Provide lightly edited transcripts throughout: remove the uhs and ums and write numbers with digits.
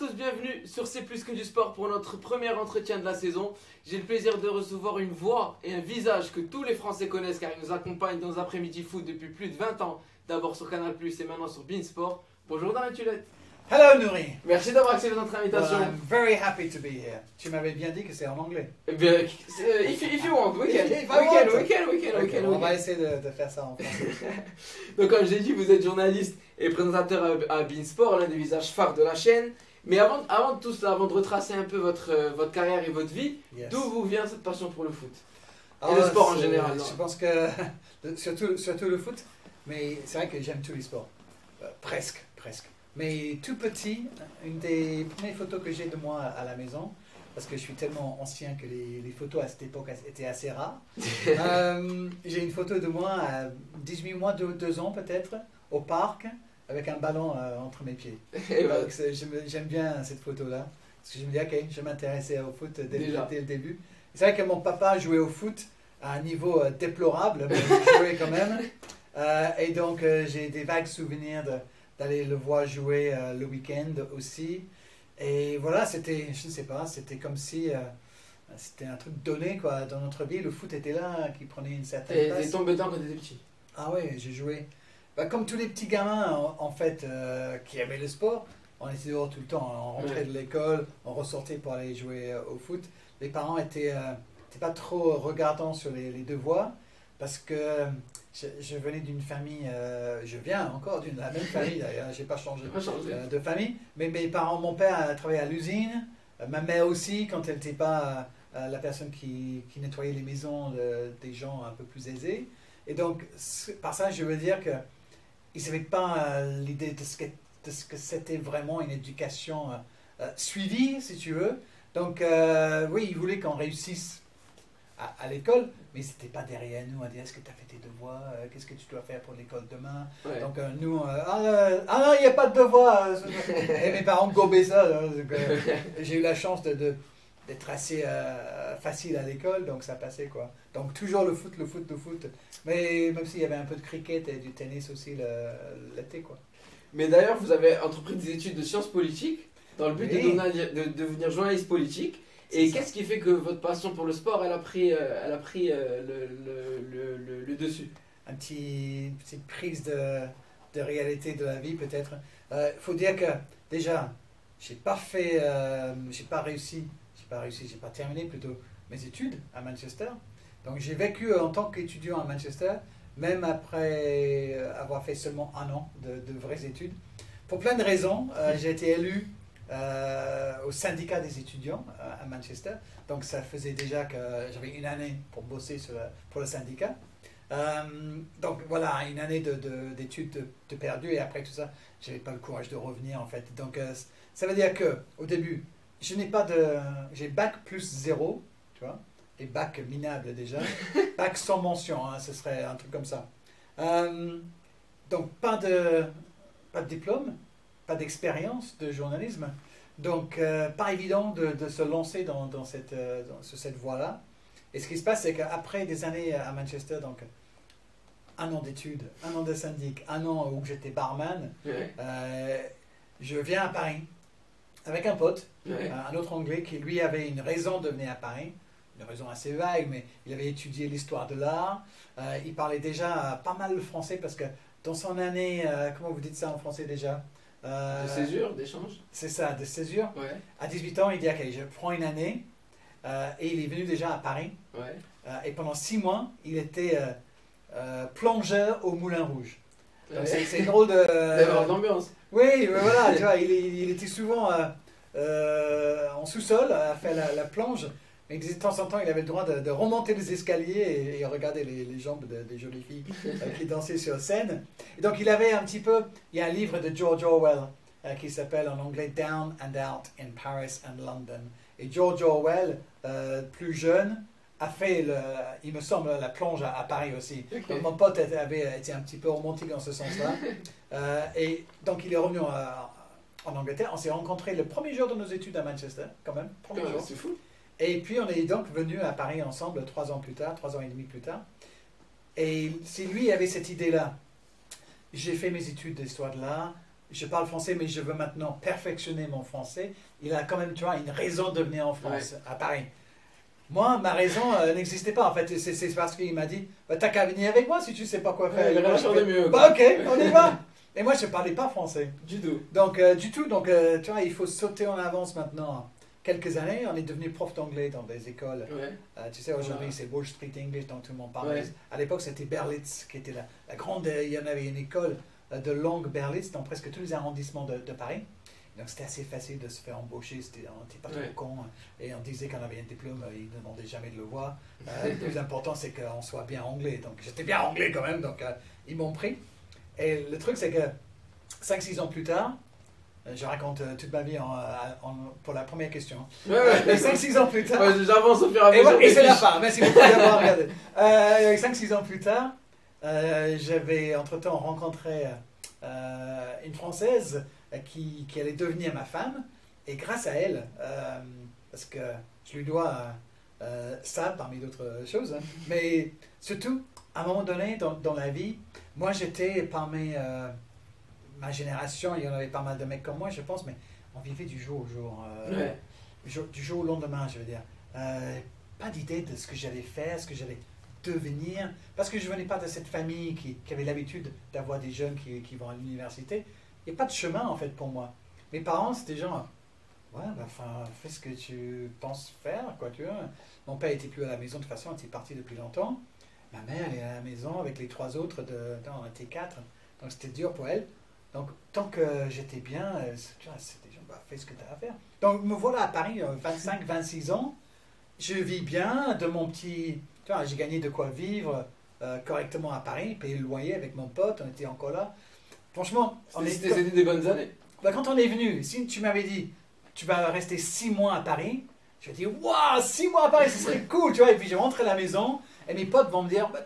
tous, bienvenue sur C'est plus que du sport pour notre premier entretien de la saison. J'ai le plaisir de recevoir une voix et un visage que tous les Français connaissent car il nous accompagne dans nos après-midi foot depuis plus de 20 ans. D'abord sur Canal+, et maintenant sur Beansport. Bonjour Damien Tulette. Hello Nouri. Merci d'avoir accepté notre invitation. Well, I'm very happy to be here. Tu m'avais bien dit que c'est en anglais. Eh bien, if you want, we can. On va essayer de faire ça en français. Donc comme j'ai dit, vous êtes journaliste et présentateur à Beansport, l'un des visages phares de la chaîne. Mais avant de tout cela, avant de retracer un peu votre carrière et votre vie, Yes. d'où vous vient cette passion pour le foot? Ah, le sport en général, non? Je pense que surtout le foot, mais c'est vrai que j'aime tous les sports. Presque. Mais tout petit, une des premières photos que j'ai de moi à la maison, parce que je suis tellement ancien que les photos à cette époque étaient assez rares. J'ai une photo de moi à 18 mois, 2 ans peut-être, au parc, avec un ballon entre mes pieds. Donc, j'aime bien cette photo-là, parce que je me dis, ok, je m'intéressais au foot dès le début. C'est vrai que mon papa jouait au foot à un niveau déplorable, mais il jouait quand même. Et donc, j'ai des vagues souvenirs d'aller le voir jouer le week-end aussi. Et voilà, c'était, je ne sais pas, c'était comme si c'était un truc donné quoi, dans notre vie. Le foot était là, qui prenait une certaine place. T'es tombé dedans quand t'étais petit? Ah oui, j'ai joué. Comme tous les petits gamins, en fait, qui aimaient le sport, on était dehors tout le temps. On rentrait de l'école, on ressortait pour aller jouer au foot. Les parents étaient pas trop regardants sur les devoirs, parce que je venais d'une famille, je viens encore d'une la même famille d'ailleurs, j'ai pas changé de famille, mais mes parents, mon père travaillait à l'usine, ma mère aussi quand elle n'était pas la personne qui nettoyait les maisons des gens un peu plus aisés. Et donc par ça je veux dire que ils n'avaient pas l'idée de ce que c'était vraiment une éducation suivie si tu veux. Donc oui, ils voulaient qu'on réussisse à l'école, mais c'était pas derrière nous à dire est-ce que tu as fait tes devoirs, qu'est-ce que tu dois faire pour l'école demain. Ouais. Donc nous, non, il n'y a pas de devoirs. Et mes parents gobaient ça. J'ai eu la chance d'être assez facile à l'école, donc ça passait quoi. Donc toujours le foot. Mais même s'il y avait un peu de cricket et du tennis aussi l'été quoi. Mais d'ailleurs, vous avez entrepris des études de sciences politiques dans le but de devenir journaliste politique. Et qu'est-ce qui fait que votre passion pour le sport, elle a pris le dessus? Une petite prise de réalité de la vie peut-être. Faut dire que déjà, j'ai pas terminé plutôt mes études à Manchester. Donc j'ai vécu en tant qu'étudiant à Manchester, même après avoir fait seulement 1 an de vraies études. Pour plein de raisons, j'ai été élu au syndicat des étudiants à Manchester. Donc ça faisait déjà que j'avais 1 année pour bosser pour le syndicat. Donc voilà, 1 année d'études de perdu et après tout ça, j'avais pas le courage de revenir en fait. Donc ça veut dire que au début, j'ai bac plus 0, tu vois, et bac minable déjà, bac sans mention, hein, ce serait un truc comme ça. Donc pas de diplôme, pas d'expérience de journalisme, donc pas évident de se lancer sur cette voie-là. Et ce qui se passe, c'est qu'après des années à Manchester, donc 1 an d'études, 1 an de syndic, 1 an où j'étais barman, je viens à Paris avec un pote, un autre Anglais qui lui avait une raison de venir à Paris, une raison assez vague, mais il avait étudié l'histoire de l'art, il parlait déjà pas mal le français parce que dans son année, comment vous dites ça en français déjà? De césure, d'échange. C'est ça, de césure. Ouais. À 18 ans, il dit ok, je prends 1 année et il est venu déjà à Paris. Ouais. Et pendant 6 mois, il était plongeur au Moulin Rouge. Donc c'est drôle d'avoir l'ambiance. Oui, voilà, tu vois, il était souvent en sous-sol à faire la plonge. Mais il disait de temps en temps, il avait le droit de remonter les escaliers et regarder les jambes des jolies filles qui dansaient sur scène. Et donc il avait un petit peu, il y a un livre de George Orwell qui s'appelle en anglais Down and Out in Paris and London. Et George Orwell, plus jeune, a fait, il me semble, la plonge à Paris aussi. Okay. Donc mon pote avait été un petit peu romantique dans ce sens-là. Et donc il est revenu en Angleterre. On s'est rencontrés le premier jour de nos études à Manchester, quand même. Premier jour. C'est fou. Et puis on est donc venus à Paris ensemble 3 ans plus tard, 3 ans et demi plus tard. Et si lui avait cette idée-là, j'ai fait mes études d'histoire de l'art, je parle français, mais je veux maintenant perfectionner mon français, il a quand même, tu vois, une raison de venir en France, à Paris. Moi, ma raison n'existait pas, en fait. C'est parce qu'il m'a dit, bah, t'as qu'à venir avec moi si tu sais pas quoi faire. Il a rien de mieux. Bah, ok, on y va. Et moi, je parlais pas français. Du tout. Donc, tu vois, il faut sauter en avance maintenant. Quelques années, on est devenu prof d'anglais dans des écoles. Tu sais, aujourd'hui, c'est Wall Street English dont tout le monde parle. À l'époque, c'était Berlitz qui était la grande. Il y en avait une école de langue Berlitz dans presque tous les arrondissements de Paris. Donc, c'était assez facile de se faire embaucher. On n'était pas trop con. Et on disait qu'on avait un diplôme, ils ne demandaient jamais de le voir. Le plus important, c'est qu'on soit bien anglais. Donc, j'étais bien anglais quand même. Donc, ils m'ont pris. Et le truc, c'est que 5-6 ans plus tard, je raconte toute ma vie pour la première question. 5-6 ans plus tard. J'avance au fur et à mesure. Et c'est la fin. Merci beaucoup d'avoir regardé. 5-6 ans plus tard, j'avais entre-temps rencontré une Française qui allait devenir ma femme. Et grâce à elle, parce que je lui dois ça parmi d'autres choses, mais surtout, à un moment donné dans la vie, moi j'étais parmi ma génération, il y en avait pas mal de mecs comme moi, je pense, mais on vivait du jour au jour, du jour au lendemain, je veux dire. Pas d'idée de ce que j'allais faire, ce que j'allais devenir, parce que je venais pas de cette famille qui avait l'habitude d'avoir des jeunes qui vont à l'université. Il n'y a pas de chemin en fait pour moi. Mes parents, c'était genre, ouais, bah, fais ce que tu penses faire, quoi, tu vois. Mon père n'était plus à la maison, de toute façon, il était parti depuis longtemps. Ma mère, elle est à la maison avec les 3 autres, on était 4, donc c'était dur pour elle. Donc, tant que j'étais bien, tu vois, c'était genre, bah, fais ce que tu as à faire. Donc, me voilà à Paris, 25-26 ans, je vis bien de mon petit... Tu vois, j'ai gagné de quoi vivre correctement à Paris, payer le loyer avec mon pote, on était encore là. Franchement, c'était des bonnes années. Bah, quand on est venu, si tu m'avais dit, tu vas rester 6 mois à Paris, je me dis, waouh, 6 mois à Paris, ce serait cool, tu vois. Et puis je rentre à la maison, et mes potes vont me dire, bah,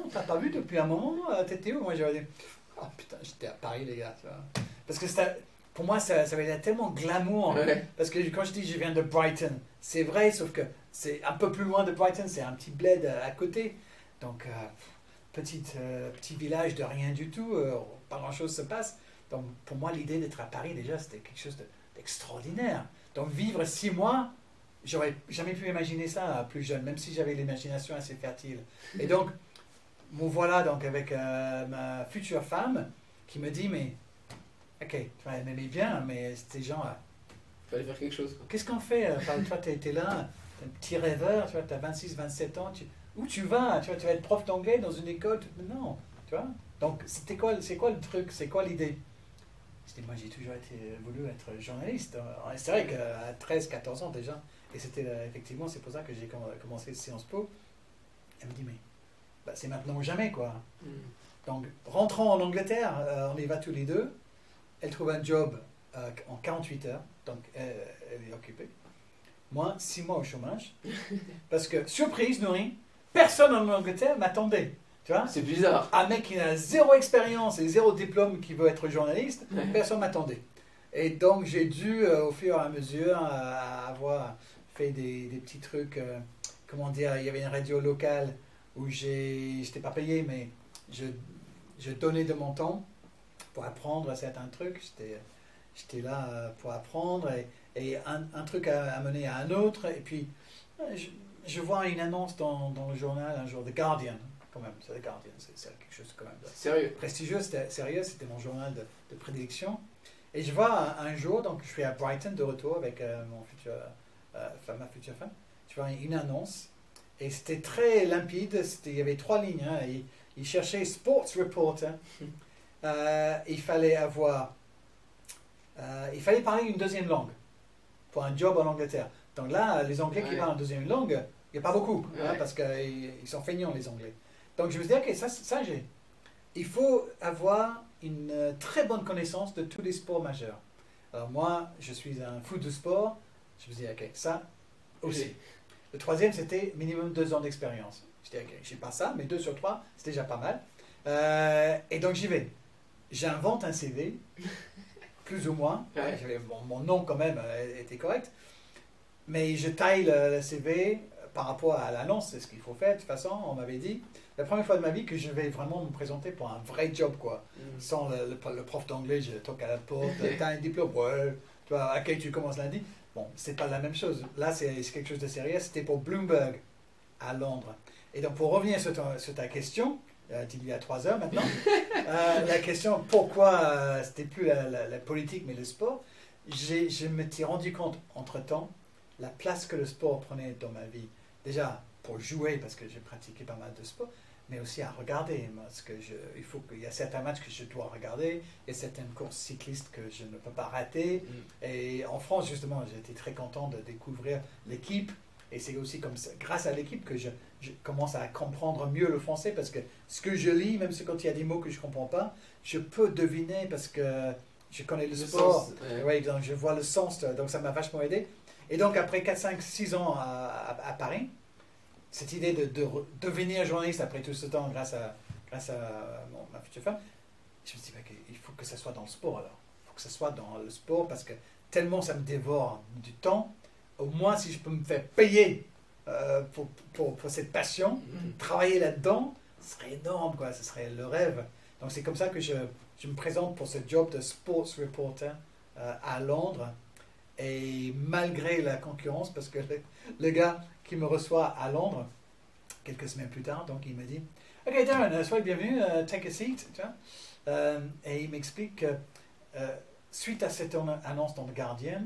on t'a pas vu depuis un moment, t'étais où? Moi, je vais dire, oh putain, j'étais à Paris, les gars, tu vois. Parce que pour moi, ça avait l'air tellement glamour. Parce que quand je dis, je viens de Brighton, c'est vrai, sauf que c'est un peu plus loin de Brighton, c'est un petit bled à côté. Donc, petit village de rien du tout, pas grand-chose se passe. Donc, pour moi, l'idée d'être à Paris, déjà, c'était quelque chose d'extraordinaire. Donc, vivre 6 mois, j'aurais jamais pu imaginer ça plus jeune, même si j'avais l'imagination assez fertile. Et donc, me voilà donc avec ma future femme qui me dit, mais, ok, elle m'aimait bien, mais c'était genre... Il fallait faire quelque chose. Qu'est-ce qu'on fait? Toi, tu étais là, t'es un petit rêveur, tu as 26-27 ans, où tu vas? Tu vas être prof d'anglais dans une école? Non, tu vois? Donc, c'est quoi le truc? C'est quoi l'idée? Moi, j'ai toujours voulu être journaliste. C'est vrai qu'à 13-14 ans déjà, et c'était effectivement, c'est pour ça que j'ai commencé Sciences Po. Elle me dit, mais bah, c'est maintenant ou jamais, quoi. Donc, rentrant en Angleterre, on y va tous les deux. Elle trouve un job en 48 heures, donc elle est occupée. Moi, 6 mois au chômage. Parce que, surprise, Nourri, personne en Angleterre m'attendait. Tu vois? C'est bizarre. Un mec qui n'a 0 expérience et 0 diplôme qui veut être journaliste, personne ne m'attendait. Et donc j'ai dû, au fur et à mesure, avoir fait des petits trucs, comment dire, il y avait une radio locale où je n'étais pas payé, mais je donnais de mon temps pour apprendre certains trucs. J'étais là pour apprendre et un truc a mené à un autre. Et puis je vois une annonce dans le journal un jour, The Guardian. Quand même, c'est The Guardian, c'est quelque chose quand même de sérieux. Prestigieux, c'était mon journal de prédilection. Et je vois un jour, donc je suis à Brighton de retour avec ma future femme, je vois une annonce, et c'était très limpide, il y avait 3 lignes, hein, il cherchait Sports Reporter, il fallait parler une deuxième langue pour un job en Angleterre. Donc là, les Anglais qui parlent en deuxième langue, il n'y a pas beaucoup, hein, parce qu'ils sont feignants les Anglais. Donc je me suis dit, ok, ça il faut avoir une très bonne connaissance de tous les sports majeurs. Alors moi, je suis un fou de sport, je me suis dit, ok, ça aussi. Le 3e, c'était minimum 2 ans d'expérience. Je dis, ok, je n'ai pas ça, mais 2 sur 3, c'est déjà pas mal. Et donc j'y vais. J'invente un CV, plus ou moins. Mon nom quand même était correct. Mais je taille le CV par rapport à l'annonce, c'est ce qu'il faut faire. De toute façon, on m'avait dit, la première fois de ma vie que je vais vraiment me présenter pour un vrai job, quoi. Sans le prof d'anglais, je toque à la porte, t'as un diplôme, ouais, tu vois, à quel tu commences lundi. Bon, c'est pas la même chose. Là, c'est quelque chose de sérieux. C'était pour Bloomberg à Londres. Et donc, pour revenir sur ta question, d'il y a 3 heures maintenant, la question pourquoi c'était plus la politique mais le sport, je me suis rendu compte entre-temps la place que le sport prenait dans ma vie. Déjà, pour jouer, parce que j'ai pratiqué pas mal de sport, mais aussi à regarder. Parce que il y a certains matchs que je dois regarder, et certaines courses cyclistes que je ne peux pas rater. Et en France, justement, j'ai été très content de découvrir l'équipe. Et c'est aussi comme ça, grâce à l'équipe que je commence à comprendre mieux le français, parce que ce que je lis, même quand il y a des mots que je ne comprends pas, je peux deviner parce que je connais le sport. Ouais, donc je vois le sens, donc ça m'a vachement aidé. Et donc après 4, 5, 6 ans à Paris, cette idée de devenir journaliste après tout ce temps grâce à ma future femme, je me suis dit il faut que ça soit dans le sport alors. Il faut que ça soit dans le sport parce que tellement ça me dévore du temps. Au moins si je peux me faire payer pour cette passion, travailler là-dedans, ce serait énorme, quoi. Ce serait le rêve. Donc c'est comme ça que je me présente pour ce job de sports reporter à Londres. Et malgré la concurrence, parce que le gars qui me reçoit à Londres, quelques semaines plus tard, donc il me dit « Ok Darren, sois le bienvenu, take a seat. » Et il m'explique que suite à cette annonce dans le Guardian,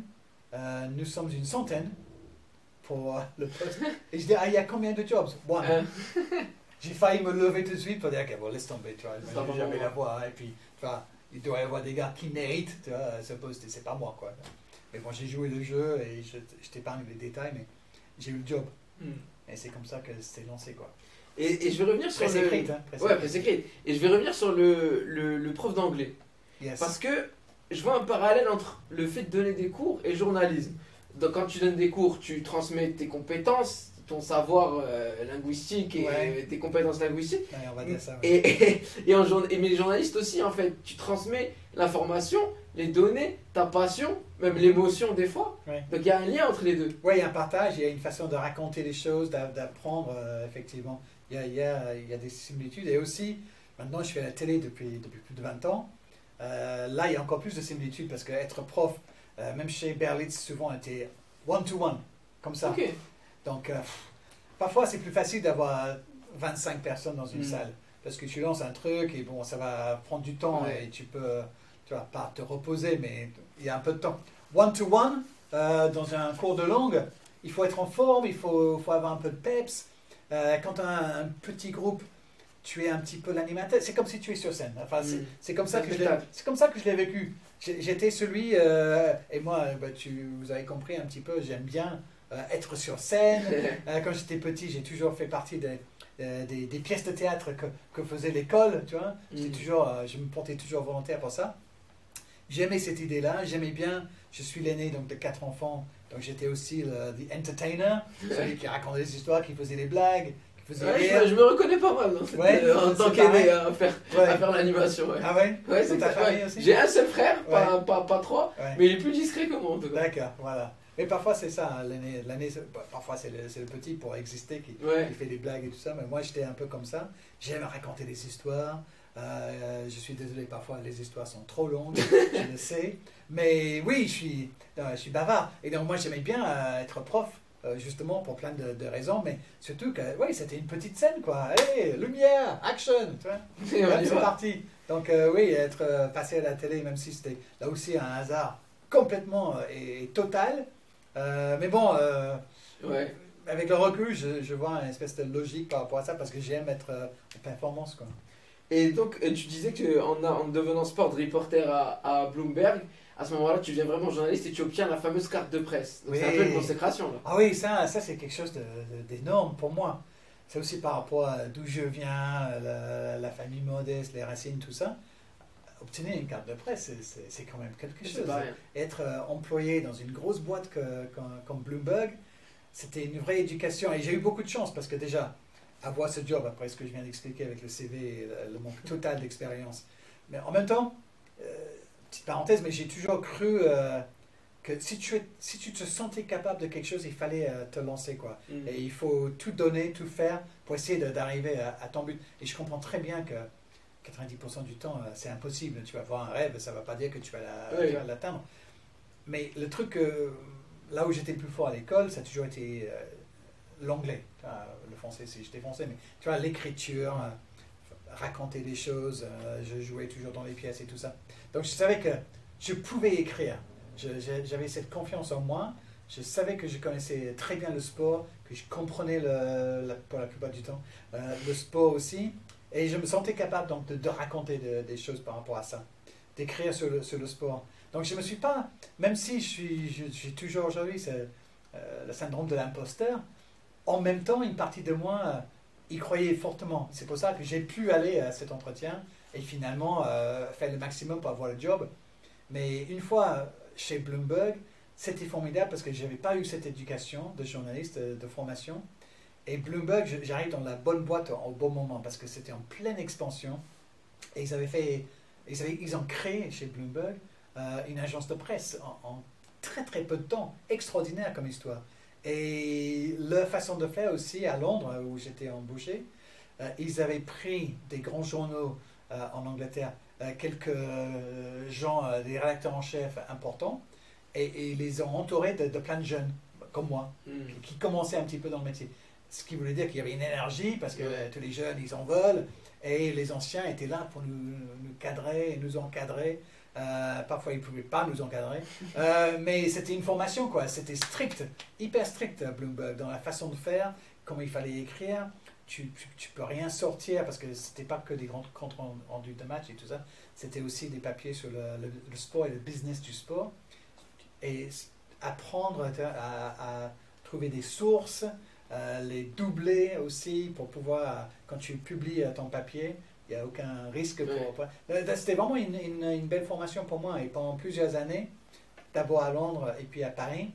nous sommes une centaine pour le poste. Et je dis « Ah, il y a combien de jobs ?» One. J'ai failli me lever tout de suite pour dire « Ok, bon, laisse tomber, tu vois, j'avais la voix. » Et puis, tu vois, il doit y avoir des gars qui méritent, tu vois, ce poste, et c'est pas moi, quoi. Mais bon, j'ai joué le jeu et je t'épargne les détails, mais j'ai eu le job. Et c'est comme ça que c'est lancé, quoi. Et je vais revenir sur presse écrite, hein, presse écrite. Et je vais revenir sur le prof d'anglais. Yes. Parce que je vois un parallèle entre le fait de donner des cours et le journalisme. Donc quand tu donnes des cours, tu transmets tes compétences, ton savoir linguistique et tes compétences linguistiques. Ouais, on va dire ça. Ouais. Mais les journalistes aussi, en fait, tu transmets l'information, les données, ta passion, même l'émotion des fois. Ouais. Donc il y a un lien entre les deux. Oui, il y a un partage, il y a une façon de raconter les choses, d'apprendre, effectivement. Il y a des similitudes. Et aussi, maintenant je fais la télé depuis plus de 20 ans. Là, il y a encore plus de similitudes parce qu'être prof, même chez Berlitz, souvent, on était one-to-one, comme ça. Ok. Donc, parfois, c'est plus facile d'avoir 25 personnes dans une salle. Parce que tu lances un truc et bon, ça va prendre du temps et tu peux, tu vas pas te reposer, mais il y a un peu de temps. One-to-one, dans un cours de langue, il faut être en forme, il faut avoir un peu de peps. Quand tu as un petit groupe, tu es un petit peu l'animateur. C'est comme si tu es sur scène. Enfin, c'est comme ça que je l'ai vécu. J'étais celui, et moi, vous avez compris un petit peu, j'aime bien être sur scène. Quand j'étais petit, j'ai toujours fait partie des pièces de théâtre que faisait l'école, tu vois. Je me portais toujours volontaire pour ça. J'aimais cette idée-là, j'aimais bien. Je suis l'aîné donc de 4 enfants, donc j'étais aussi the entertainer, celui qui racontait des histoires, qui faisait des blagues, qui faisait rire. Je me reconnais pas mal en tant qu'aîné à faire l'animation. Ouais. Ah ouais, c'est ta famille aussi. J'ai un seul frère, pas 3, mais il est plus discret que moi en tout cas. D'accord, voilà. Mais parfois c'est ça, hein, l'aîné, parfois c'est le petit pour exister qui fait des blagues et tout ça, mais moi j'étais un peu comme ça. J'aime raconter des histoires. Je suis désolé, parfois les histoires sont trop longues, je le sais. Mais oui, je suis bavard. Et donc moi j'aimais bien être prof, justement pour plein de raisons, mais surtout que c'était une petite scène, quoi. Hey, lumière, action, tu vois. C'est parti. Donc oui, passé à la télé, même si c'était là aussi un hasard complètement et total. Mais bon, avec le recul, je vois une espèce de logique par rapport à ça, parce que j'aime être en performance, quoi. Et donc, tu disais qu'en devenant sport reporter à Bloomberg, à ce moment-là, tu deviens vraiment journaliste et tu obtiens la fameuse carte de presse. Donc, c'est un peu une consécration, là. Ah oui, ça c'est quelque chose d'énorme pour moi. C'est aussi par rapport à d'où je viens, la famille modeste, les racines, tout ça. Obtenir une carte de presse, c'est quand même quelque chose. Être employé dans une grosse boîte comme Bloomberg, c'était une vraie éducation. Et j'ai eu beaucoup de chance parce que déjà, avoir ce job, après ce que je viens d'expliquer avec le CV et le manque total d'expérience. Mais en même temps, petite parenthèse, mais j'ai toujours cru que si tu te sentais capable de quelque chose, il fallait te lancer, quoi. Et il faut tout donner, tout faire pour essayer d'arriver à ton but. Et je comprends très bien que 90% du temps, c'est impossible. Tu vas avoir un rêve, ça ne va pas dire que tu vas l'atteindre. Mais le truc, là où j'étais le plus fort à l'école, ça a toujours été l'anglais. Le français, j'étais français, mais tu vois, l'écriture, raconter des choses, je jouais toujours dans les pièces et tout ça. Donc je savais que je pouvais écrire. J'avais cette confiance en moi. Je savais que je connaissais très bien le sport, que je comprenais pour la plupart du temps le sport aussi. Et je me sentais capable donc, de raconter des choses par rapport à ça, d'écrire sur le sport. Donc je ne me suis pas, même si j'ai toujours aujourd'hui le syndrome de l'imposteur, en même temps, une partie de moi y croyait fortement. C'est pour ça que j'ai pu aller à cet entretien et finalement faire le maximum pour avoir le job. Mais une fois chez Bloomberg, c'était formidable parce que je n'avais pas eu cette éducation de journaliste, de formation. Et Bloomberg, j'arrive dans la bonne boîte au bon moment parce que c'était en pleine expansion. Et ils ont créé chez Bloomberg une agence de presse en très très peu de temps. Extraordinaire comme histoire. Et leur façon de faire aussi à Londres, où j'étais embauché, ils avaient pris des grands journaux en Angleterre, quelques gens, des rédacteurs en chef importants, et ils les ont entourés de plein de jeunes, comme moi, qui commençaient un petit peu dans le métier. Ce qui voulait dire qu'il y avait une énergie, parce que tous les jeunes, ils en veulent, et les anciens étaient là pour nous cadrer et nous encadrer. Parfois, ils ne pouvaient pas nous encadrer. Mais c'était une formation, quoi. C'était strict, hyper strict, Bloomberg, dans la façon de faire, comment il fallait écrire. Tu peux rien sortir, parce que c'était pas que des grands comptes rendus de match et tout ça. C'était aussi des papiers sur le sport et le business du sport. Et apprendre à trouver des sources, les doubler aussi pour pouvoir, quand tu publies ton papier, il n'y a aucun risque. C'était vraiment une belle formation pour moi. Et pendant plusieurs années, d'abord à Londres et puis à Paris,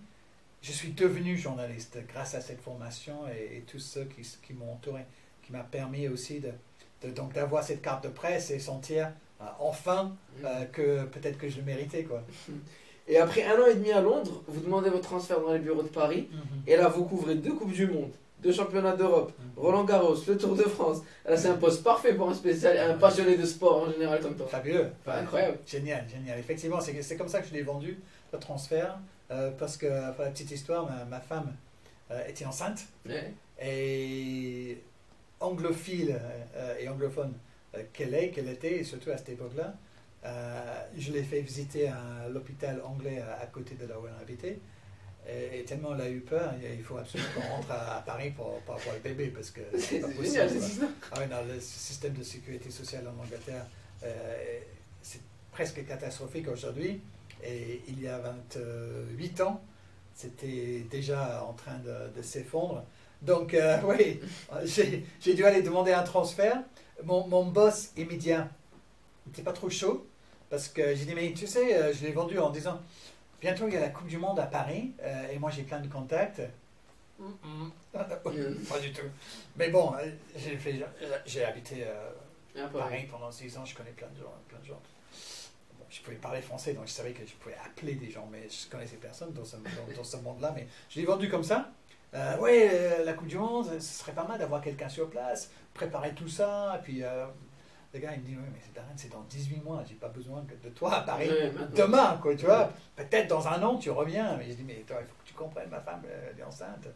je suis devenu journaliste grâce à cette formation et tous ceux qui m'ont entouré, qui m'a permis aussi donc d'avoir cette carte de presse et sentir enfin que peut-être que je le méritais, quoi. Et après 1 an et demi à Londres, vous demandez votre transfert dans les bureaux de Paris. Et là, vous couvrez 2 Coupes du Monde, 2 championnats d'Europe, Roland Garros, le Tour de France. Là, c'est un poste parfait pour un passionné de sport en général comme toi. Fabuleux. Incroyable. Génial. Effectivement, c'est comme ça que je l'ai vendu, le transfert. Parce que, pour la petite histoire, ma femme était enceinte. Et anglophile et anglophone qu'elle était, et surtout à cette époque-là, je l'ai fait visiter à l'hôpital anglais à côté de là où elle habitait. Et tellement elle a eu peur, il faut absolument qu'on rentre à Paris pour avoir le bébé, parce que c'est pas possible. Le système de sécurité sociale en Angleterre, c'est presque catastrophique aujourd'hui. Et il y a 28 ans, c'était déjà en train de s'effondrer. Donc, oui, j'ai dû aller demander un transfert. Mon boss immédiat n'était pas trop chaud, parce que j'ai dit, mais tu sais, je l'ai vendu en disant, bientôt il y a la Coupe du Monde à Paris, et moi j'ai plein de contacts. Pas du tout. Mais bon, j'ai habité à Paris pendant 6 ans, je connais plein de gens. Bon, je pouvais parler français, donc je savais que je pouvais appeler des gens, mais je connaissais personne dans ce monde-là. Mais je l'ai vendu comme ça. Oui, la Coupe du Monde, ce serait pas mal d'avoir quelqu'un sur place, préparer tout ça, et puis le gars il me dit, oui, mais c'est dans 18 mois, j'ai pas besoin de toi à Paris demain, quoi, tu vois. Peut-être dans un an tu reviens. Mais je dis, mais toi, il faut que tu comprennes, ma femme elle est enceinte,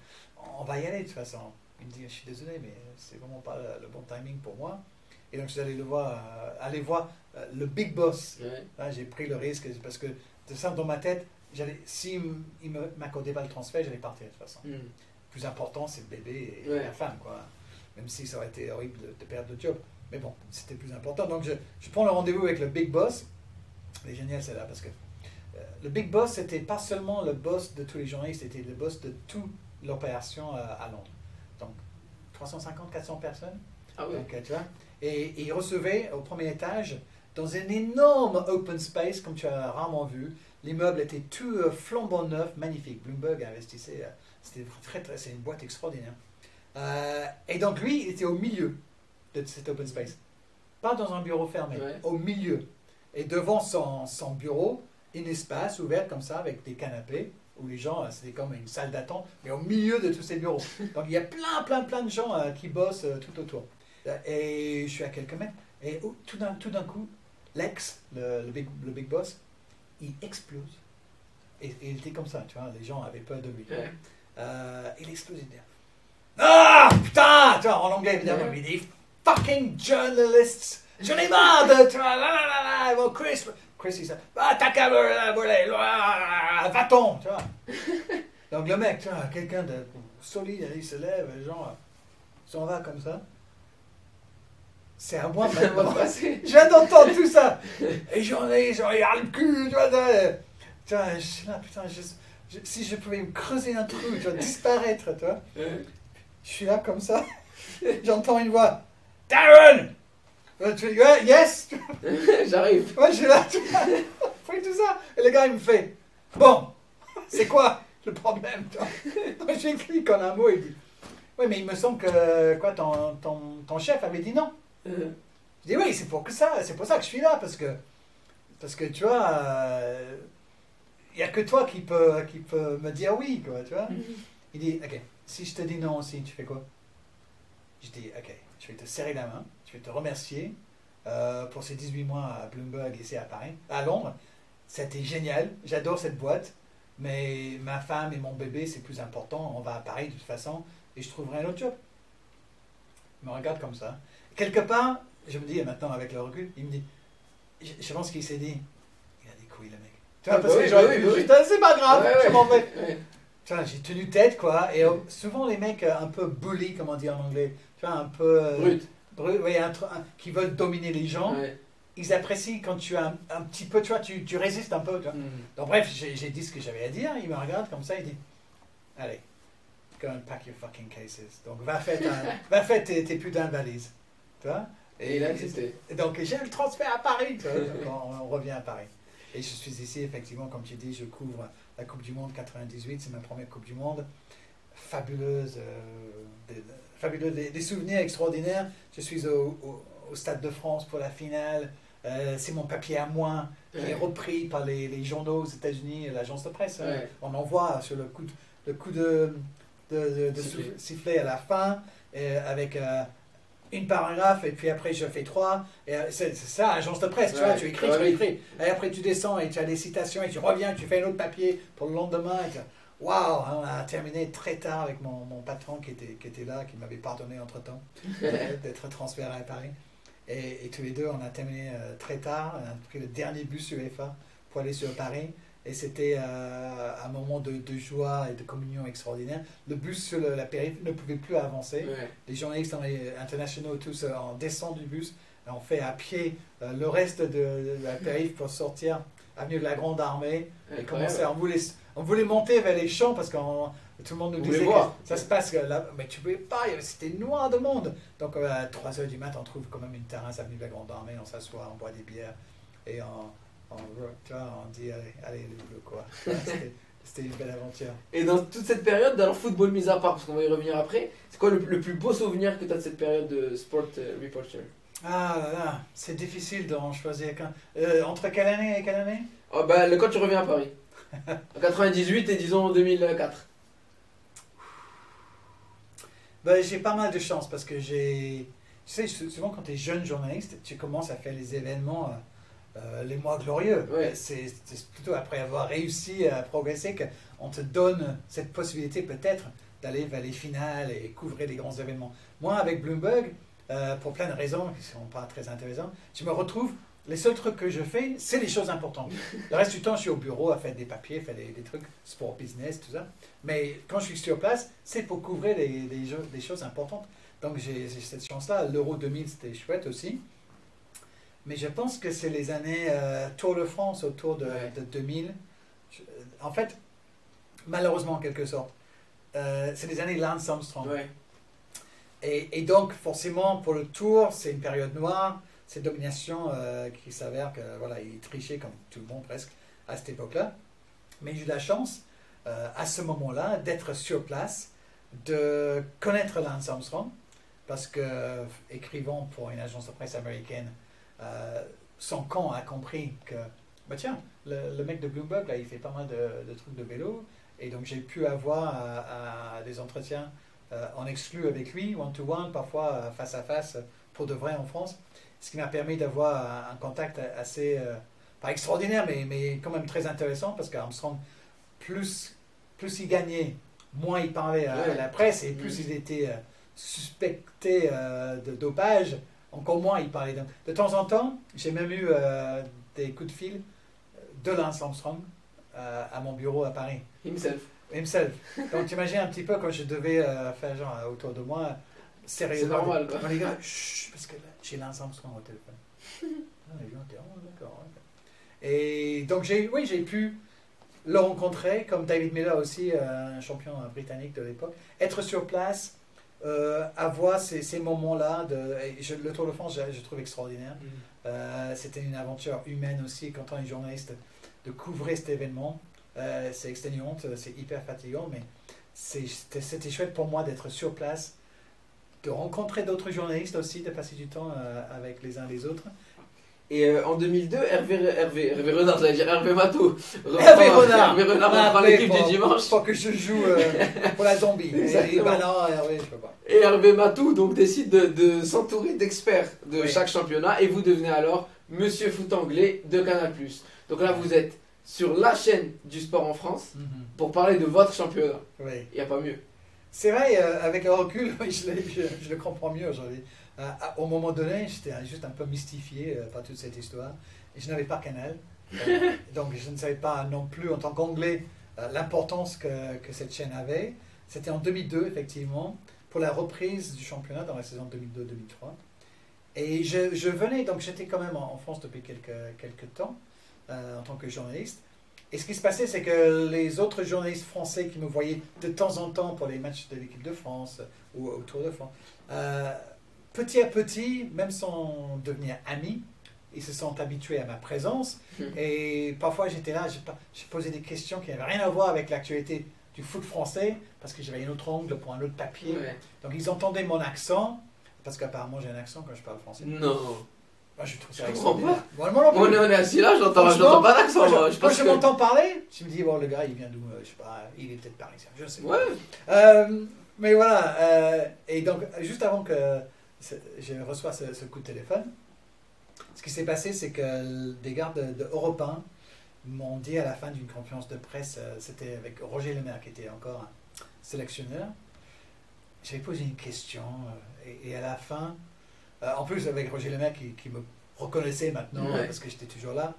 on va y aller de toute façon. Il me dit, je suis désolé, mais c'est vraiment pas le bon timing pour moi. Et donc je suis allé aller voir le big boss. Là, j'ai pris le risque, parce que de ça, dans ma tête, s'il ne m'accordait pas le transfert, j'allais partir de toute façon. Le plus important, c'est le bébé et la femme, quoi. Même si ça aurait été horrible de perdre le job. Mais bon, c'était plus important. Donc je prends le rendez-vous avec le big boss. C'est génial, c'est là, parce que le big boss, c'était pas seulement le boss de tous les journalistes, c'était le boss de toute l'opération à Londres. Donc 350-400 personnes. Ah oui. Donc, tu vois, et il recevait au premier étage, dans un énorme open space, comme tu as rarement vu. L'immeuble était tout flambant neuf, magnifique. Bloomberg investissait, c'est une boîte extraordinaire. Et donc lui, il était au milieu de cet open space. Pas dans un bureau fermé, au milieu. Et devant son bureau, un espace ouvert comme ça avec des canapés où les gens, c'était comme une salle d'attente, mais au milieu de tous ces bureaux. Donc il y a plein de gens qui bossent tout autour. Et je suis à quelques mètres. Et tout d'un coup, Lex, le big boss, il explose. Et il était comme ça, tu vois, les gens avaient peur de lui. Ouais. Il explose, il dit ah putain, tu vois, en anglais évidemment, Ouais. il dit fucking journalists, j'en ai marre de, tu vois, bon, Chris, il dit ah t'as qu'à va-t'en, tu vois. Donc le mec, tu vois, quelqu'un de solide, il se lève, les gens s'en va comme ça. C'est à moi maintenant. Je viens d'entendre tout ça. Et j'en ai le cul, tu vois. Tu vois, je suis là, putain, si je pouvais me creuser un trou, je vais disparaître, tu vois. Je suis là comme ça. J'entends une voix. Darren! Tu dis, ouais, yes! J'arrive. Ouais, je suis là, tu vois. Fait tout ça. Et le gars, il me fait, bon, c'est quoi le problème, tu vois? Donc j'écris en un mot, il dit, oui, mais il me semble que, quoi, ton chef avait dit non. Je dis oui, c'est pour ça que je suis là, parce que tu vois, il n'y a que toi qui peut me dire oui, quoi, tu vois. Il dit, ok, si je te dis non aussi, tu fais quoi? Je dis, ok, je vais te serrer la main, je vais te remercier pour ces 18 mois à Bloomberg ici à Paris, à Londres. C'était génial, j'adore cette boîte, mais ma femme et mon bébé, c'est plus important, on va à Paris de toute façon, et je trouverai un autre job. Il me regarde comme ça. Quelque part, je me dis, maintenant avec le recul, il me dit, je pense qu'il s'est dit, il a des couilles le mec. Tu vois, parce que c'est pas grave, je m'en vais. Tu vois, j'ai tenu tête, quoi, et souvent les mecs un peu bully, comme on dit en anglais, tu vois, un peu... brut, oui, qui veulent dominer les gens, ils apprécient quand tu as un petit peu, tu vois, tu résistes un peu, tu vois. Donc bref, j'ai dit ce que j'avais à dire, il me regarde comme ça, il dit, allez, go and pack your fucking cases. Donc va faire tes putains de valises. Tu vois? Et il a accepté. Donc j'ai le transfert à Paris. Tu vois? Donc on revient à Paris. Et je suis ici, effectivement, comme tu dis, je couvre la Coupe du Monde 98. C'est ma première Coupe du Monde. Fabuleuse. Des souvenirs extraordinaires. Je suis au Stade de France pour la finale. C'est mon papier à moi qui est repris par les journaux aux États-Unis, l'agence de presse. On en voit sur le coup de sifflet à la fin, avec une paragraphe, et puis après je fais 3. C'est ça, agence de presse, tu vois, tu écris. Et après tu descends et tu as des citations, et tu reviens, tu fais un autre papier pour le lendemain. Waouh, on a terminé très tard avec mon patron qui était là, qui m'avait pardonné entre-temps d'être transféré à Paris. Et tous les deux, on a terminé très tard, on a pris le dernier bus UEFA pour aller sur Paris. Et c'était un moment de joie et de communion extraordinaire. Le bus sur la périphérie ne pouvait plus avancer. Les journalistes internationaux, tous en descendent du bus, ont fait à pied le reste de la périphérie pour sortir avenue de la Grande Armée. Et commencer, on voulait monter vers les champs parce que tout le monde nous disait que ça se passe là. Mais tu ne pouvais pas, c'était noir de monde. Donc à 3h du matin, on trouve quand même une terrasse avenue de la Grande Armée, on s'assoit, on boit des bières et tu vois, on dit allez quoi. C'était une belle aventure. Et dans toute cette période, dans le football mis à part, parce qu'on va y revenir après, c'est quoi le plus beau souvenir que tu as de cette période de sport reporter? Ah là là, c'est difficile d'en choisir qu'un. Entre quelle année et quelle année? Quand tu reviens à Paris. En 98 et disons 2004. J'ai pas mal de chance parce que tu sais, souvent quand tu es jeune journaliste, tu commences à faire les événements, les mois glorieux. C'est plutôt après avoir réussi à progresser qu'on te donne cette possibilité peut-être d'aller vers les finales et couvrir les grands événements. Moi, avec Bloomberg, pour plein de raisons qui ne sont pas très intéressantes, je me retrouve, les seuls trucs que je fais, c'est les choses importantes. Le reste du temps, je suis au bureau à faire des papiers, faire des trucs, sport, business, tout ça. Mais quand je suis sur place, c'est pour couvrir des choses importantes. Donc j'ai cette chance-là. L'Euro 2000, c'était chouette aussi. Mais je pense que c'est les années Tour de France autour de 2000. En fait, malheureusement en quelque sorte, c'est les années Lance Armstrong. Et donc forcément pour le Tour, c'est une période noire, c'est domination qui s'avère que voilà, il trichait comme tout le monde presque à cette époque-là. Mais j'ai eu la chance à ce moment-là d'être sur place, de connaître Lance Armstrong, parce que écrivant pour une agence de presse américaine, son camp a compris que bah tiens, le mec de Bloomberg, là, il fait pas mal de trucs de vélo. Et donc j'ai pu avoir des entretiens en exclu avec lui, one-to-one, parfois face à face, pour de vrai en France. Ce qui m'a permis d'avoir un contact assez, pas extraordinaire, mais quand même très intéressant, parce qu'Armstrong, plus il gagnait, moins il parlait à la presse, et plus il était suspecté de dopage, encore moins il parlait. De temps en temps, j'ai même eu des coups de fil de Lance Armstrong à mon bureau à Paris. Himself. Donc tu imagines un petit peu quand je devais faire genre autour de moi, sérieusement. C'est normal, quoi. Les gars, chut, parce que là, j'ai Lance Armstrong au téléphone. Les gens étaient, oh, d'accord. Et donc j'ai pu le rencontrer, comme David Miller aussi, un champion britannique de l'époque, être sur place, avoir ces moments-là. Le Tour de France, je trouve extraordinaire. C'était une aventure humaine aussi, quand on est journaliste, de couvrir cet événement. C'est exténuant, c'est hyper fatigant, mais c'était chouette pour moi d'être sur place, de rencontrer d'autres journalistes aussi, de passer du temps avec les uns les autres. Et en 2002, Hervé Renard, j'allais dire Hervé Matou. Hervé Renard reprend l'équipe du dimanche. Faut que je joue pour la zombie. Et bah non, Hervé, je peux pas. Et Hervé Matou donc décide de s'entourer d'experts de chaque championnat, et vous devenez alors Monsieur Foot Anglais de Canal+. Donc là, vous êtes sur la chaîne du sport en France pour parler de votre championnat. Oui. Il n'y a pas mieux. C'est vrai, avec le recul, je le comprends mieux aujourd'hui. Au moment donné, j'étais juste un peu mystifié par toute cette histoire. Et je n'avais pas Canal. Donc je ne savais pas non plus, en tant qu'Anglais, l'importance que cette chaîne avait. C'était en 2002, effectivement, pour la reprise du championnat dans la saison 2002-2003. Et je venais, donc j'étais quand même en France depuis quelques temps, en tant que journaliste. Et ce qui se passait, c'est que les autres journalistes français qui me voyaient de temps en temps pour les matchs de l'équipe de France ou au Tour de France, petit à petit, même sans devenir amis, ils se sont habitués à ma présence. Et parfois j'étais là, je posais des questions qui n'avaient rien à voir avec l'actualité du foot français, parce que j'avais un autre angle pour un autre papier. Ouais. Donc ils entendaient mon accent, parce qu'apparemment j'ai un accent quand je parle français. Non. Moi, je trouve ça Je comprends extraordinaire. pas. Moi non plus. On est assis là, j'entends pas d'accent. Quand je m'entends parler, je me dis, bon, le gars, il vient d'où? Je sais pas, il est peut-être parisien, je sais pas. Ouais. Mais voilà, et donc, juste avant que je reçois ce coup de téléphone, ce qui s'est passé, c'est que des gars de Europe 1 m'ont dit à la fin d'une conférence de presse, c'était avec Roger Lemaire, qui était encore un sélectionneur, j'avais posé une question, et à la fin, en plus avec Roger Lemaire qui me reconnaissait maintenant, parce que j'étais toujours là,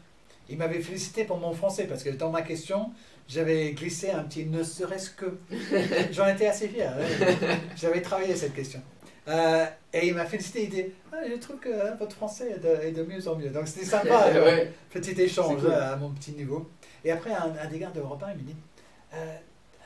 il m'avait félicité pour mon français, parce que dans ma question, j'avais glissé un petit ne serait-ce que. J'en étais assez fier, j'avais travaillé cette question. Et il m'a félicité, il dit je trouve que votre français est de mieux en mieux. Donc c'était sympa, petit échange à mon petit niveau. Et après, un des gars d'Europe 1, il me dit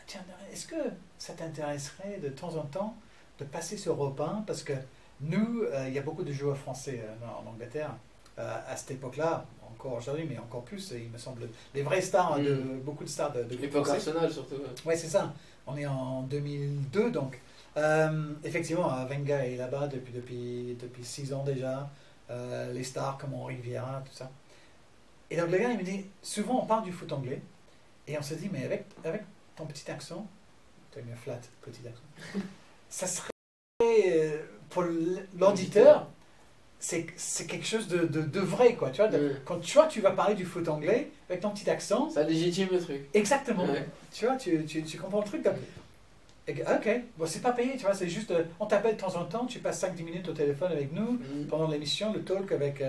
tiens, est-ce que ça t'intéresserait de temps en temps de passer sur Europe 1, parce que nous, il y a beaucoup de joueurs français en Angleterre à cette époque-là, encore aujourd'hui, mais encore plus, il me semble, les vrais stars, beaucoup de stars de l'époque Arsenal surtout. Ouais, c'est ça. On est en 2002, donc effectivement, Wenger est là-bas depuis 6 ans déjà. Les stars comme Henri Vieira, tout ça. Et donc le gars, il me dit, souvent on parle du foot anglais, et on se dit, mais avec ton petit accent, tu as mis un flat, petit accent, ça serait, pour l'auditeur, c'est quelque chose de vrai, quoi. Tu vois, quand tu vas parler du foot anglais, avec ton petit accent... Ça légitime le truc. Exactement. Tu vois, tu comprends le truc. Donc, ok, bon, c'est pas payé, tu vois, c'est juste, on t'appelle de temps en temps, tu passes 5-10 minutes au téléphone avec nous, pendant l'émission, le talk avec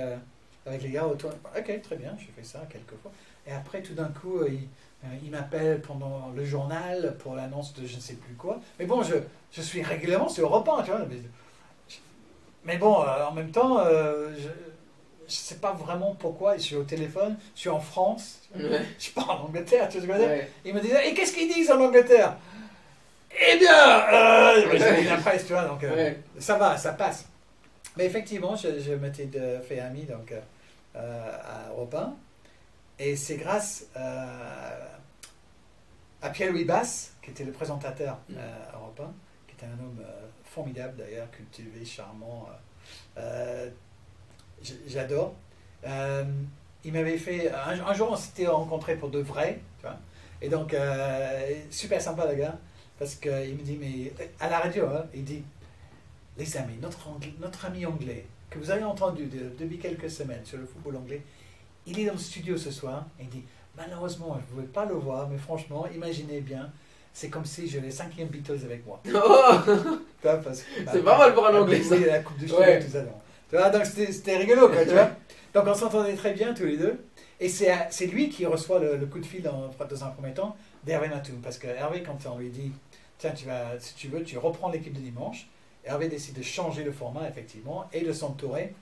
les gars autour. Ok, très bien, j'ai fait ça quelques fois. Et après, tout d'un coup, il m'appelle pendant le journal pour l'annonce de je ne sais plus quoi. Mais bon, je suis régulièrement sur Europe 1, tu vois. Mais bon, en même temps, je ne sais pas vraiment pourquoi. Je suis au téléphone, je suis en France, je parle en Angleterre, tu vois ce que je veux dire. Il me disait, et qu'est-ce qu'ils disent en Angleterre? Eh bien, j'ai la presse, tu vois, donc ça va, ça passe. Mais effectivement, je m'étais fait ami donc, à Europe 1, et c'est grâce à Pierre-Louis Basse, qui était le présentateur à Europe 1, qui était un homme formidable d'ailleurs, cultivé, charmant, j'adore. il m'avait fait. Un jour, on s'était rencontrés pour de vrai, tu vois. Et donc, super sympa, le gars, parce qu'il me dit, mais à la radio, hein, il dit, les amis, notre ami anglais, que vous avez entendu depuis quelques semaines sur le football anglais, il est dans le studio ce soir, et il dit, malheureusement, je ne pouvais pas le voir, mais franchement, imaginez bien, c'est comme si j'avais les 5e Beatles avec moi. Oh c'est pas mal pour un anglais, ça. La coupe de cheveux et tout ça. Donc. Tu vois, donc c'était rigolo, quoi, tu vois. Donc on s'entendait très bien tous les deux. Et c'est lui qui reçoit le coup de fil dans un premier temps d'Hervé Matoum. Parce que Hervé, quand on lui dit, tiens, si tu veux, tu reprends l'équipe de dimanche, Hervé décide de changer le format, effectivement, et de s'entourer,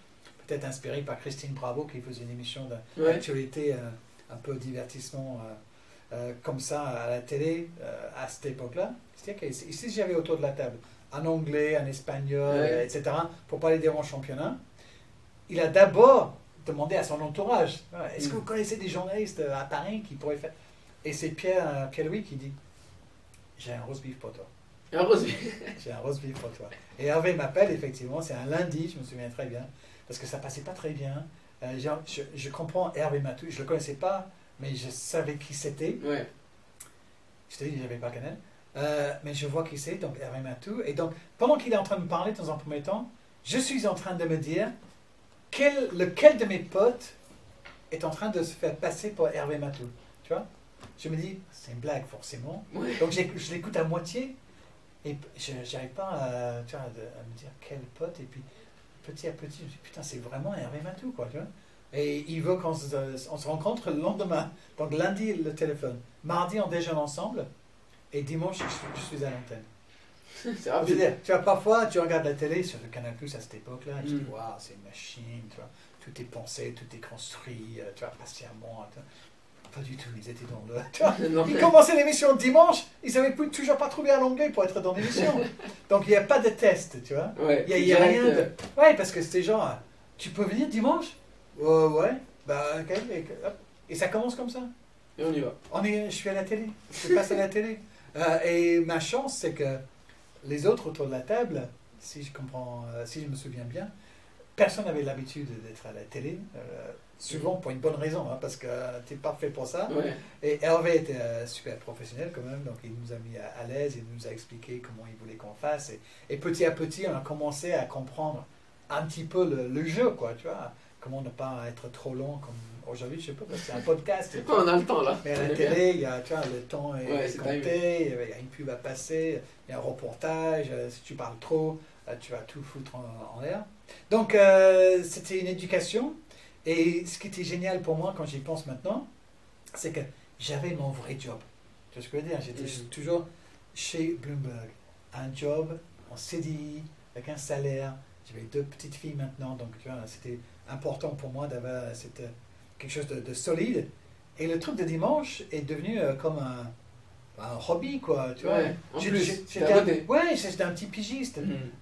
peut-être inspiré par Christine Bravo, qui faisait une émission d'actualité, un peu divertissement, comme ça, à la télé, à cette époque-là. C'est-à-dire que si j'avais autour de la table un anglais, un espagnol, etc., pour parler des grands championnats, il a d'abord demandé à son entourage, est-ce que vous connaissez des journalistes à Paris qui pourraient faire... Et c'est Pierre-Louis qui dit, j'ai un roast beef pour toi. Un roast beef. J'ai un roast beef pour toi. Et Hervé m'appelle, effectivement, c'est un lundi, je me souviens très bien, parce que ça passait pas très bien. Je comprends Hervé Matoum, je le connaissais pas, mais je savais qui c'était. Ouais. Je te dis, j'avais pas Canal. Mais je vois qui c'est, donc Hervé Matoum. Et donc, pendant qu'il est en train de me parler, dans un premier temps, je suis en train de me dire lequel de mes potes est en train de se faire passer pour Hervé Matoum. Tu vois? Je me dis, c'est une blague, forcément. Ouais. Donc, je l'écoute à moitié. Et je n'arrive pas à me dire quel pote. Et puis, petit à petit, je me dis, putain, c'est vraiment Hervé Matoum, quoi. Tu vois? Et il veut qu'on se rencontre le lendemain. Donc, lundi, le téléphone. Mardi, on déjeune ensemble. Et dimanche, je suis à l'antenne. C'est rapide. C'est-à-dire, tu vois, parfois, tu regardes la télé sur le Canal Plus à cette époque-là, et tu dis, waouh, c'est une machine, tu vois, tout est pensé, tout est construit, tu vois, patiemment. Tu vois. Pas du tout, ils étaient dans le. Tu vois, ils commençaient l'émission dimanche, ils n'avaient toujours pas trouvé un longueuil pour être dans l'émission. Donc, il n'y a pas de test, tu vois. Ouais, il y a rien de. Ouais, parce que c'était genre, tu peux venir dimanche? Ouais, bah, ok, et ça commence comme ça. Et on y va. Je suis à la télé, je passe à la télé. Et ma chance, c'est que les autres autour de la table, si je me souviens bien, personne n'avait l'habitude d'être à la télé, souvent pour une bonne raison, hein, parce que tu n'es pas fait pour ça. Ouais. Et Hervé était super professionnel quand même, donc il nous a mis à l'aise, il nous a expliqué comment il voulait qu'on fasse. Et petit à petit, on a commencé à comprendre un petit peu le jeu, quoi, tu vois. Comment ne pas être trop long comme aujourd'hui, je sais pas, parce que c'est un podcast. On a le temps là. Mais à la télé, il y a, tu vois, le temps est compté, compté, il y a une pub à passer, il y a un reportage, si tu parles trop, tu vas tout foutre en l'air. Donc, c'était une éducation. Et ce qui était génial pour moi, quand j'y pense maintenant, c'est que j'avais mon vrai job. Tu vois ce que je veux dire? J'étais toujours chez Bloomberg. Un job en CDI, avec un salaire. J'avais 2 petites filles maintenant, donc tu vois, c'était important pour moi d'avoir quelque chose de solide. Et le truc de dimanche est devenu comme un hobby, quoi. Tu vois. Ouais, en plus, j'étais un petit pigiste.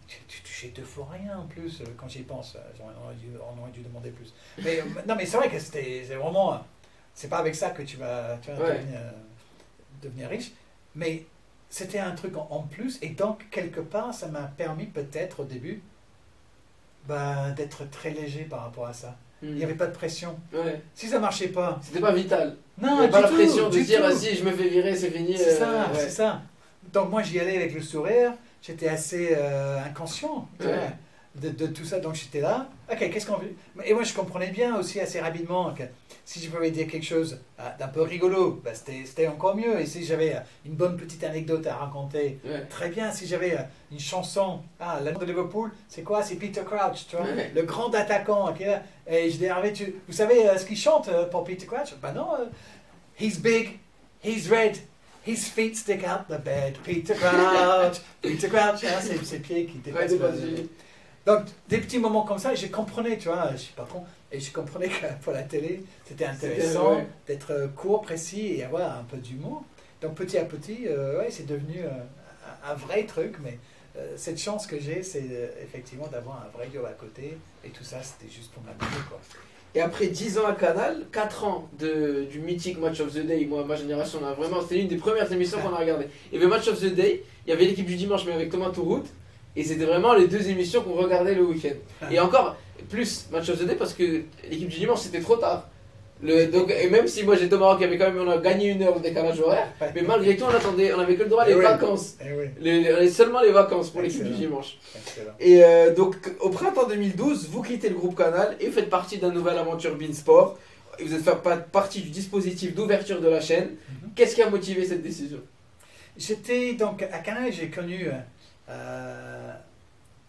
Tu touchais 2 fois rien en plus, quand j'y pense. On aurait dû demander plus. Mais non, mais c'est vrai que c'est vraiment. C'est pas avec ça que tu vas devenir riche. Mais c'était un truc en plus. Et donc, quelque part, ça m'a permis peut-être au début d'être très léger par rapport à ça. Il n'y avait pas de pression. Ouais. Si ça marchait pas... C'était pas vital. Non, il n'y avait pas la pression de du dire, tout. si je me fais virer, c'est fini. C'est ça, c'est ça. Donc moi, j'y allais avec le sourire. J'étais assez inconscient de tout ça. Donc j'étais là. Ok, qu'est-ce qu'on veut? Et moi, je comprenais bien aussi assez rapidement que si je pouvais dire quelque chose d'un peu rigolo, c'était encore mieux. Et si j'avais une bonne petite anecdote à raconter, très bien. Si j'avais une chanson, l'annonce de Liverpool, c'est quoi? C'est Peter Crouch, tu vois, le grand attaquant. Okay? Et je dis, Hervé, vous savez ce qu'il chante pour Peter Crouch? Ben non, he's big, he's red, his feet stick out the bed, Peter Crouch, Peter Crouch, c'est ses pieds qui dépassent. Donc, des petits moments comme ça, je comprenais, tu vois, je suis pas con, et je comprenais que pour la télé, c'était intéressant d'être court, précis et avoir un peu d'humour. Donc, petit à petit, c'est devenu un vrai truc, mais cette chance que j'ai, c'est effectivement d'avoir un vrai job à côté, et tout ça, c'était juste pour m'amuser, quoi. Et après 10 ans à Canal, 4 ans du mythique Match of the Day, moi, ma génération, c'était l'une des premières émissions qu'on a regardées. Il y avait Match of the Day, il y avait l'équipe du dimanche, mais avec Thomas Tourout. Et c'était vraiment les 2 émissions qu'on regardait le week-end. Et encore plus Match of the Day parce que l'équipe du dimanche c'était trop tard. Et même si moi j'étais au Maroc, il y avait quand même, on a gagné une heure de décalage horaire, mais malgré tout, on avait que le droit à les vacances. Seulement les vacances pour l'équipe du dimanche. Excellent. Et donc, au printemps 2012, vous quittez le groupe Canal et vous faites partie d'une nouvelle aventure Beansport. Et vous êtes fait partie du dispositif d'ouverture de la chaîne. Qu'est-ce qui a motivé cette décision? J'étais donc à Canal, j'ai connu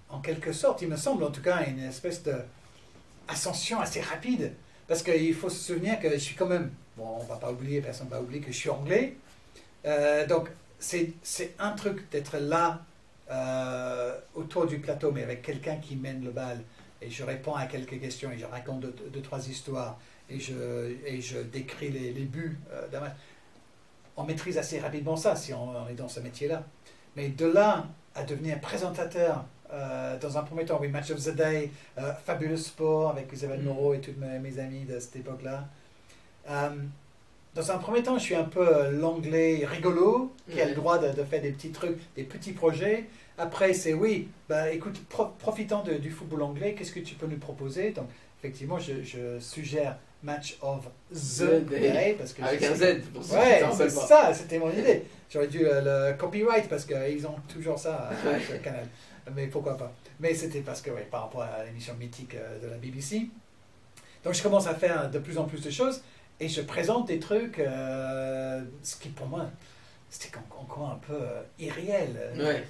en quelque sorte, il me semble en tout cas, une espèce d'ascension assez rapide. Parce qu'il faut se souvenir que je suis quand même, bon, on va pas oublier, personne ne va oublier que je suis anglais. Donc, c'est un truc d'être là autour du plateau, mais avec quelqu'un qui mène le bal. Et je réponds à quelques questions et je raconte deux, trois histoires. Et je décris les buts d'un match. On maîtrise assez rapidement ça si on est dans ce métier-là. Mais de là à devenir présentateur, dans un premier temps, oui, Match of the Day, Fabulous Sport avec Isabelle Moreau et tous mes amis de cette époque-là. Dans un premier temps, je suis un peu l'anglais rigolo qui a le droit de faire des petits trucs, des petits projets. Après, c'est oui, bah, écoute, profitant du football anglais, qu'est-ce que tu peux nous proposer? Donc, effectivement, je suggère Match of the Day. Parce que avec un Z, pour ceux ouais, qui c'est ça, c'était mon idée. J'aurais dû le copyright parce qu'ils ont toujours ça sur le canal. Mais pourquoi pas. Mais c'était parce que, ouais, par rapport à l'émission mythique de la BBC. Donc, je commence à faire de plus en plus de choses et je présente des trucs, ce qui pour moi, c'était encore un peu irréel. Ouais.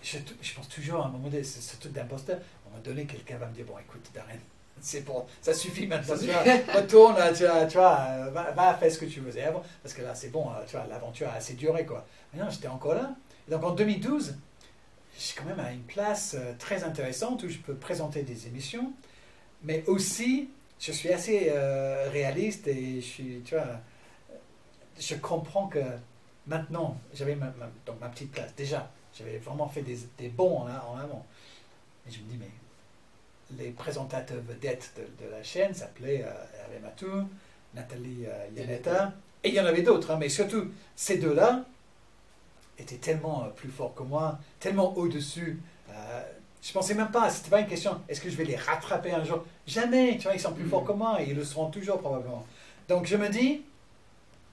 Je pense toujours à un moment donné, ce truc d'imposteur. À un moment donné, quelqu'un va me dire, bon, écoute, Darren, c'est bon, ça suffit maintenant, tu vois, retourne, tu vois, va faire ce que tu faisais avant, parce que là, c'est bon, tu vois, l'aventure a assez duré, quoi. Mais non, j'étais encore là. Et donc, en 2012, j'ai quand même à une place très intéressante où je peux présenter des émissions, mais aussi, je suis assez réaliste et tu vois, je comprends que maintenant, j'avais donc ma petite place. Déjà, j'avais vraiment fait des bons en avant. Et je me dis, mais les présentateurs vedettes de la chaîne s'appelaient Hervé Matou, Nathalie Yanetta, et il y en avait d'autres, hein, mais surtout, ces deux-là étaient tellement plus forts que moi, tellement au-dessus. Je ne pensais même pas, c'était pas une question, est-ce que je vais les rattraper un jour? Jamais, tu vois, ils sont plus forts que moi, et ils le seront toujours probablement. Donc je me dis,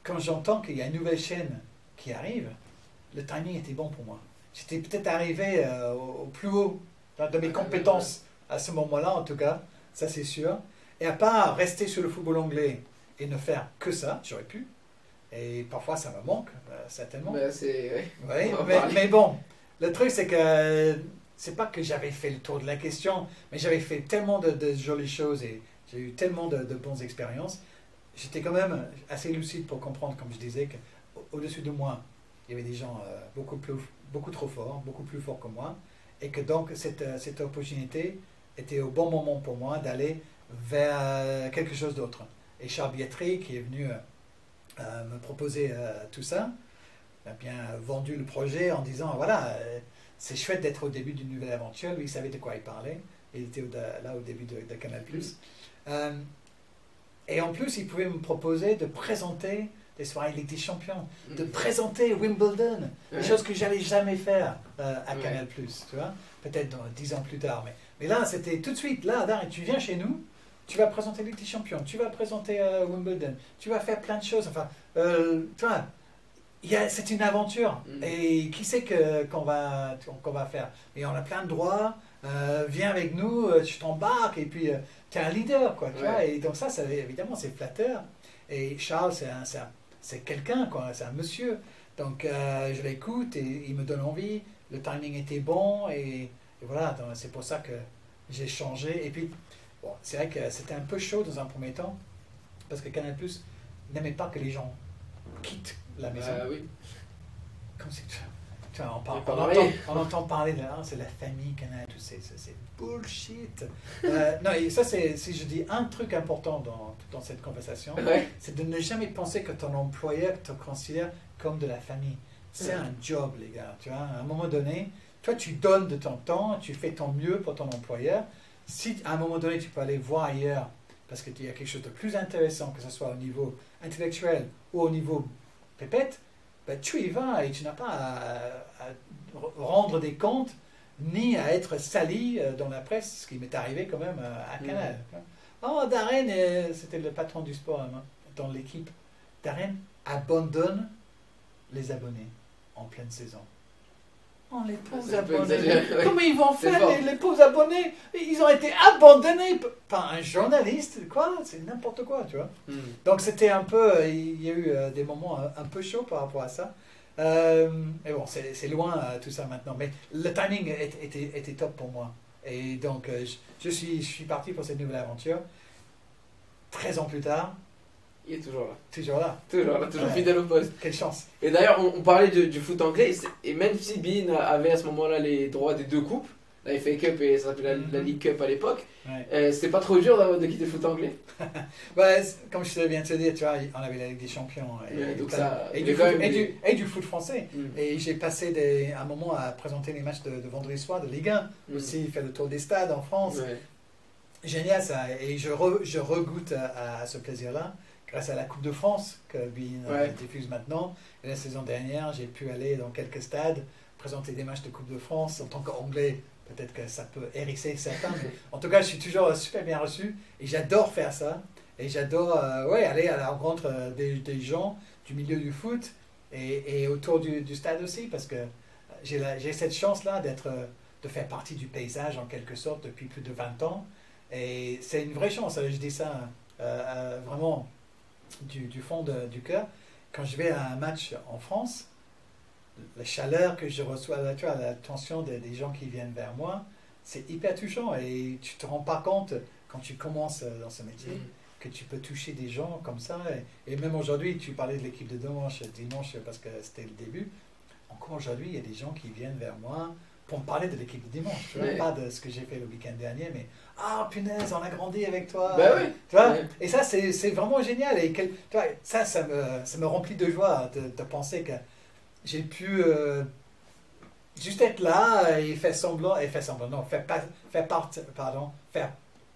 quand j'entends qu'il y a une nouvelle chaîne qui arrive, le timing était bon pour moi. J'étais peut-être arrivé au plus haut de mes compétences à ce moment-là, en tout cas, ça c'est sûr. Et à part rester sur le football anglais et ne faire que ça, j'aurais pu. Et parfois ça me manque, certainement. Mais bon, le truc c'est que c'est pas que j'avais fait le tour de la question, mais j'avais fait tellement de jolies choses et j'ai eu tellement de bonnes expériences. J'étais quand même assez lucide pour comprendre, comme je disais, qu'au-dessus de moi, il y avait des gens beaucoup trop forts, beaucoup plus forts que moi, et que donc cette opportunité était au bon moment pour moi d'aller vers quelque chose d'autre. Et Charles Bietri, qui est venu me proposer tout ça, a bien vendu le projet en disant, voilà, c'est chouette d'être au début d'une nouvelle aventure. Lui, il savait de quoi il parlait. Il était là au début de Canal+. Et en plus, il pouvait me proposer de présenter des soirées Ligue des Champions, de présenter Wimbledon, des choses que j'allais jamais faire à Canal+, tu vois, peut-être 10 ans plus tard. Mais là, c'était tout de suite, là, tu viens chez nous, tu vas présenter Ligue des Champions, tu vas présenter Wimbledon, tu vas faire plein de choses, enfin, tu vois, c'est une aventure, et qui sait qu'on va faire? Et on a plein de droits, viens avec nous, je t'embarque, et puis tu es un leader, quoi, tu vois, et donc ça, évidemment, c'est flatteur. Et Charles, c'est quelqu'un, quoi, c'est un monsieur. Donc je l'écoute et il me donne envie. Le timing était bon et voilà, c'est pour ça que j'ai changé. Et puis, bon, c'est vrai que c'était un peu chaud dans un premier temps parce que Canal+ n'aimait pas que les gens quittent la maison. Oui. Comme si, tu vois, on entend parler de c'est la famille Canal+, c'est bullshit. Non, et ça, si je dis un truc important dans cette conversation, c'est de ne jamais penser que ton employeur te considère comme de la famille. C'est un job, les gars. Tu vois, à un moment donné, toi, tu donnes de ton temps, tu fais ton mieux pour ton employeur. Si à un moment donné, tu peux aller voir ailleurs, parce qu'il y a quelque chose de plus intéressant, que ce soit au niveau intellectuel ou au niveau pépette, ben, tu y vas et tu n'as pas à rendre des comptes ni à être sali dans la presse, ce qui m'est arrivé quand même à Canal. Oh, Darren, c'était le patron du sport hein, dans l'équipe. Darren abandonne les abonnés en pleine saison. Oh, les pauvres abonnés. Ouais. Comment ils vont faire les pauvres abonnés? Ils ont été abandonnés par un journaliste. Quoi? C'est n'importe quoi, tu vois. Donc c'était un peu... Il y a eu des moments un peu chauds par rapport à ça. Mais bon, c'est loin tout ça maintenant. Mais le timing était top pour moi. Et donc, je suis parti pour cette nouvelle aventure. 13 ans plus tard. Il est toujours là. Toujours là. Toujours là, toujours fidèle au poste. Quelle chance. Et d'ailleurs, on parlait du foot anglais. Et même si Bein avait à ce moment-là les droits des deux coupes, la FA Cup et ça s'appelait la League Cup à l'époque, c'était pas trop dur de quitter le foot anglais. Ouais, comme je viens de te dire, tu vois, on avait la Ligue des Champions et du foot français. Et j'ai passé un moment à présenter les matchs de vendredi soir de Ligue 1, aussi faire le tour des stades en France. Génial ça, et je regoute à ce plaisir-là grâce à la Coupe de France que Bein diffuse maintenant. Et la saison dernière, j'ai pu aller dans quelques stades, présenter des matchs de Coupe de France en tant qu'anglais. Peut-être que ça peut hérisser certains, mais en tout cas, je suis toujours super bien reçu et j'adore faire ça. Et j'adore aller à la rencontre des gens du milieu du foot et autour du stade aussi, parce que j'ai cette chance-là de faire partie du paysage en quelque sorte depuis plus de 20 ans. Et c'est une vraie chance, je dis ça vraiment du fond du cœur. Quand je vais à un match en France, la chaleur que je reçois, tu vois, l'attention des gens qui viennent vers moi, c'est hyper touchant et tu te rends pas compte quand tu commences dans ce métier que tu peux toucher des gens comme ça. Et même aujourd'hui, tu parlais de l'équipe de dimanche parce que c'était le début. Encore aujourd'hui, il y a des gens qui viennent vers moi pour me parler de l'équipe de dimanche. Tu vois, pas de ce que j'ai fait le week-end dernier, mais ah punaise, on a grandi avec toi. Tu vois, et ça, c'est vraiment génial. Et tu vois, ça me remplit de joie de penser que j'ai pu juste être là et faire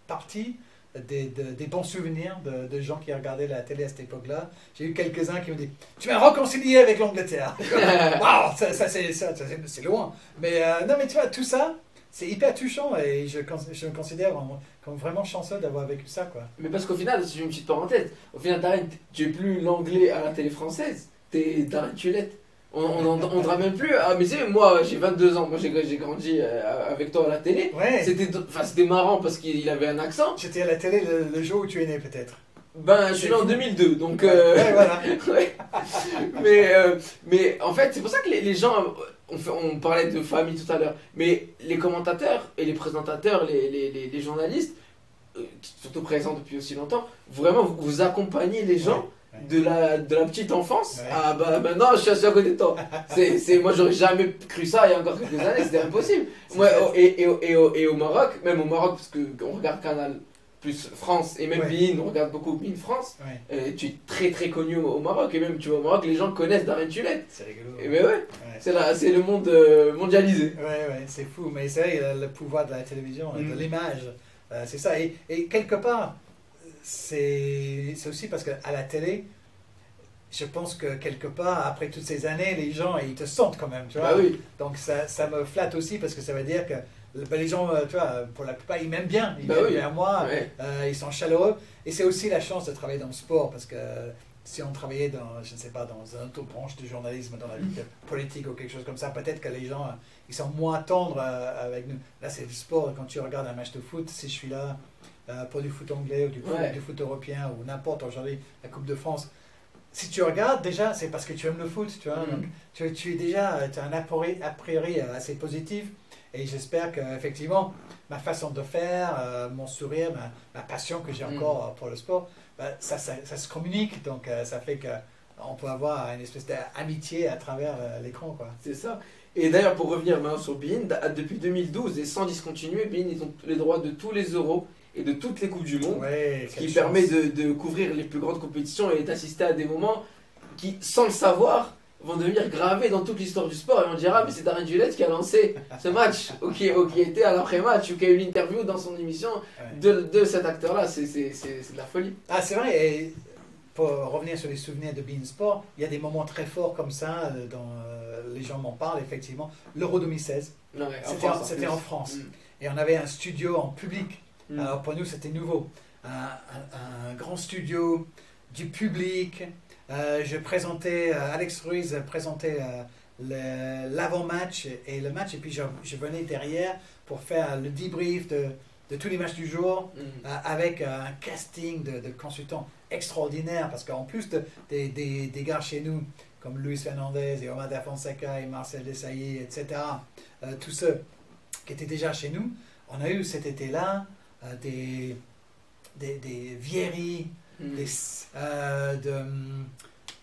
partie des bons souvenirs de gens qui regardaient la télé à cette époque-là. J'ai eu quelques-uns qui m'ont dit « Tu m'as réconcilié avec l'Angleterre !» Waouh, ça c'est loin. Mais non, mais tu vois, tout ça, c'est hyper touchant et je me considère comme vraiment chanceux d'avoir vécu ça, quoi. Mais parce qu'au final, si j'ai une petite parenthèse, au final, Darren, tu es plus l'anglais à la télé française, t'es Darren Tulette. On ne dira même plus. Ah, mais tu sais, moi j'ai 22 ans, moi j'ai grandi avec toi à la télé. C'était marrant parce qu'il avait un accent. J'étais à la télé le jour où tu es né, peut-être. Ben, je suis né en 2002, donc. Voilà. Mais en fait, c'est pour ça que les gens. On parlait de famille tout à l'heure, mais les commentateurs et les présentateurs, les journalistes, surtout présents depuis aussi longtemps, vraiment vous accompagnez les gens. De la petite enfance à maintenant je suis assis à côté de toi. Moi j'aurais jamais cru ça il y a encore quelques années, c'était impossible. Et au Maroc, même au Maroc, parce qu'on regarde Canal plus France et même Bein, on regarde beaucoup Bein France, tu es très très connu au Maroc. Et même tu vois au Maroc, les gens connaissent Darren Tulette. C'est rigolo. Et ben c'est le monde mondialisé. C'est fou, mais c'est vrai, le pouvoir de la télévision, de l'image, c'est ça. Et quelque part, c'est aussi parce qu'à la télé, je pense que quelque part, après toutes ces années, les gens, ils te sentent quand même, tu vois. Donc ça me flatte aussi parce que ça veut dire que les gens, tu vois, pour la plupart, ils m'aiment bien. Ils viennent vers moi, ils sont chaleureux. Et c'est aussi la chance de travailler dans le sport parce que si on travaillait dans, je ne sais pas, dans une autre branche du journalisme, dans la vie politique ou quelque chose comme ça, peut-être que les gens, ils sont moins tendres avec nous. Là, c'est du sport. Quand tu regardes un match de foot, si je suis là pour du foot anglais ou du foot européen ou n'importe aujourd'hui, la Coupe de France, si tu regardes déjà, c'est parce que tu aimes le foot, tu vois. Donc, tu as un a priori assez positif. Et j'espère qu'effectivement, ma façon de faire, mon sourire, ma passion que j'ai encore pour le sport, ça se communique. Donc ça fait qu'on peut avoir une espèce d'amitié à travers l'écran, quoi. C'est ça. Et d'ailleurs, pour revenir maintenant sur Bein, depuis 2012, et sans discontinuer, Bein, ils ont les droits de tous les euros et de toutes les Coupes du Monde, ce qui permet de couvrir les plus grandes compétitions et d'assister à des moments qui, sans le savoir, vont devenir gravés dans toute l'histoire du sport. Et on dira, mais c'est Darren Tulette qui a lancé ce match, ou qui était à l'après-match, ou qui a eu l'interview dans son émission de cet acteur-là. C'est de la folie. Ah, c'est vrai. Et pour revenir sur les souvenirs de Bein Sport, il y a des moments très forts comme ça, dont les gens m'en parlent, effectivement. L'Euro 2016, c'était en France. Et on avait un studio en public. Alors pour nous, c'était nouveau. un grand studio, du public. Je présentais, Alex Ruiz présentait l'avant-match et le match, et puis je venais derrière pour faire le debrief de tous les matchs du jour, avec un casting de consultants extraordinaires, parce qu'en plus des gars chez nous, comme Luis Fernandez et Omar Da Fonseca et Marcel Desailly, etc., tous ceux qui étaient déjà chez nous, on a eu cet été-là des Vieri,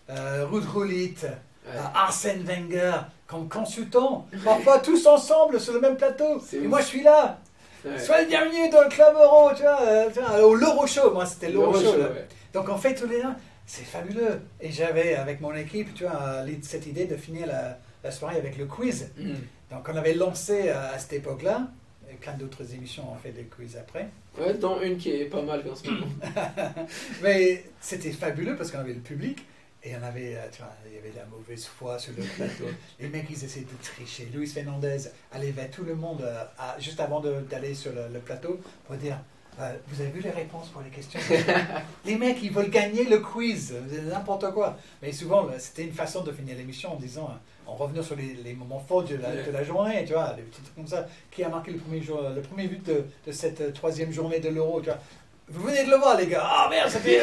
Ruud Gullit, Arsène Wenger, comme consultants, parfois tous ensemble sur le même plateau. Et moi je suis là. Ouais. Sois le bienvenu dans le Club Euro, tu vois, au l'Euro Show. Moi c'était l'Euro Show. Ouais. Donc on fait tous les ans, c'est fabuleux. Et j'avais avec mon équipe, tu vois, cette idée de finir la soirée avec le quiz. Donc on avait lancé à cette époque-là, et plein d'autres émissions ont fait des quiz après. Ouais, dont une qui est pas mal en ce moment. Mais c'était fabuleux parce qu'on avait le public. Et on avait, tu vois, il y avait de la mauvaise foi sur le plateau. Les mecs, ils essayaient de tricher. Luis Fernandez allait vers tout le monde juste avant d'aller sur le plateau pour dire vous avez vu les réponses pour les questions? Les mecs, ils veulent gagner le quiz, n'importe quoi. Mais souvent, c'était une façon de finir l'émission en disant, en revenant sur les moments forts de la journée, tu vois, des petits trucs comme ça. Qui a marqué le premier but de cette troisième journée de l'Euro, tu vois? Vous venez de le voir, les gars. Ah merde, c'était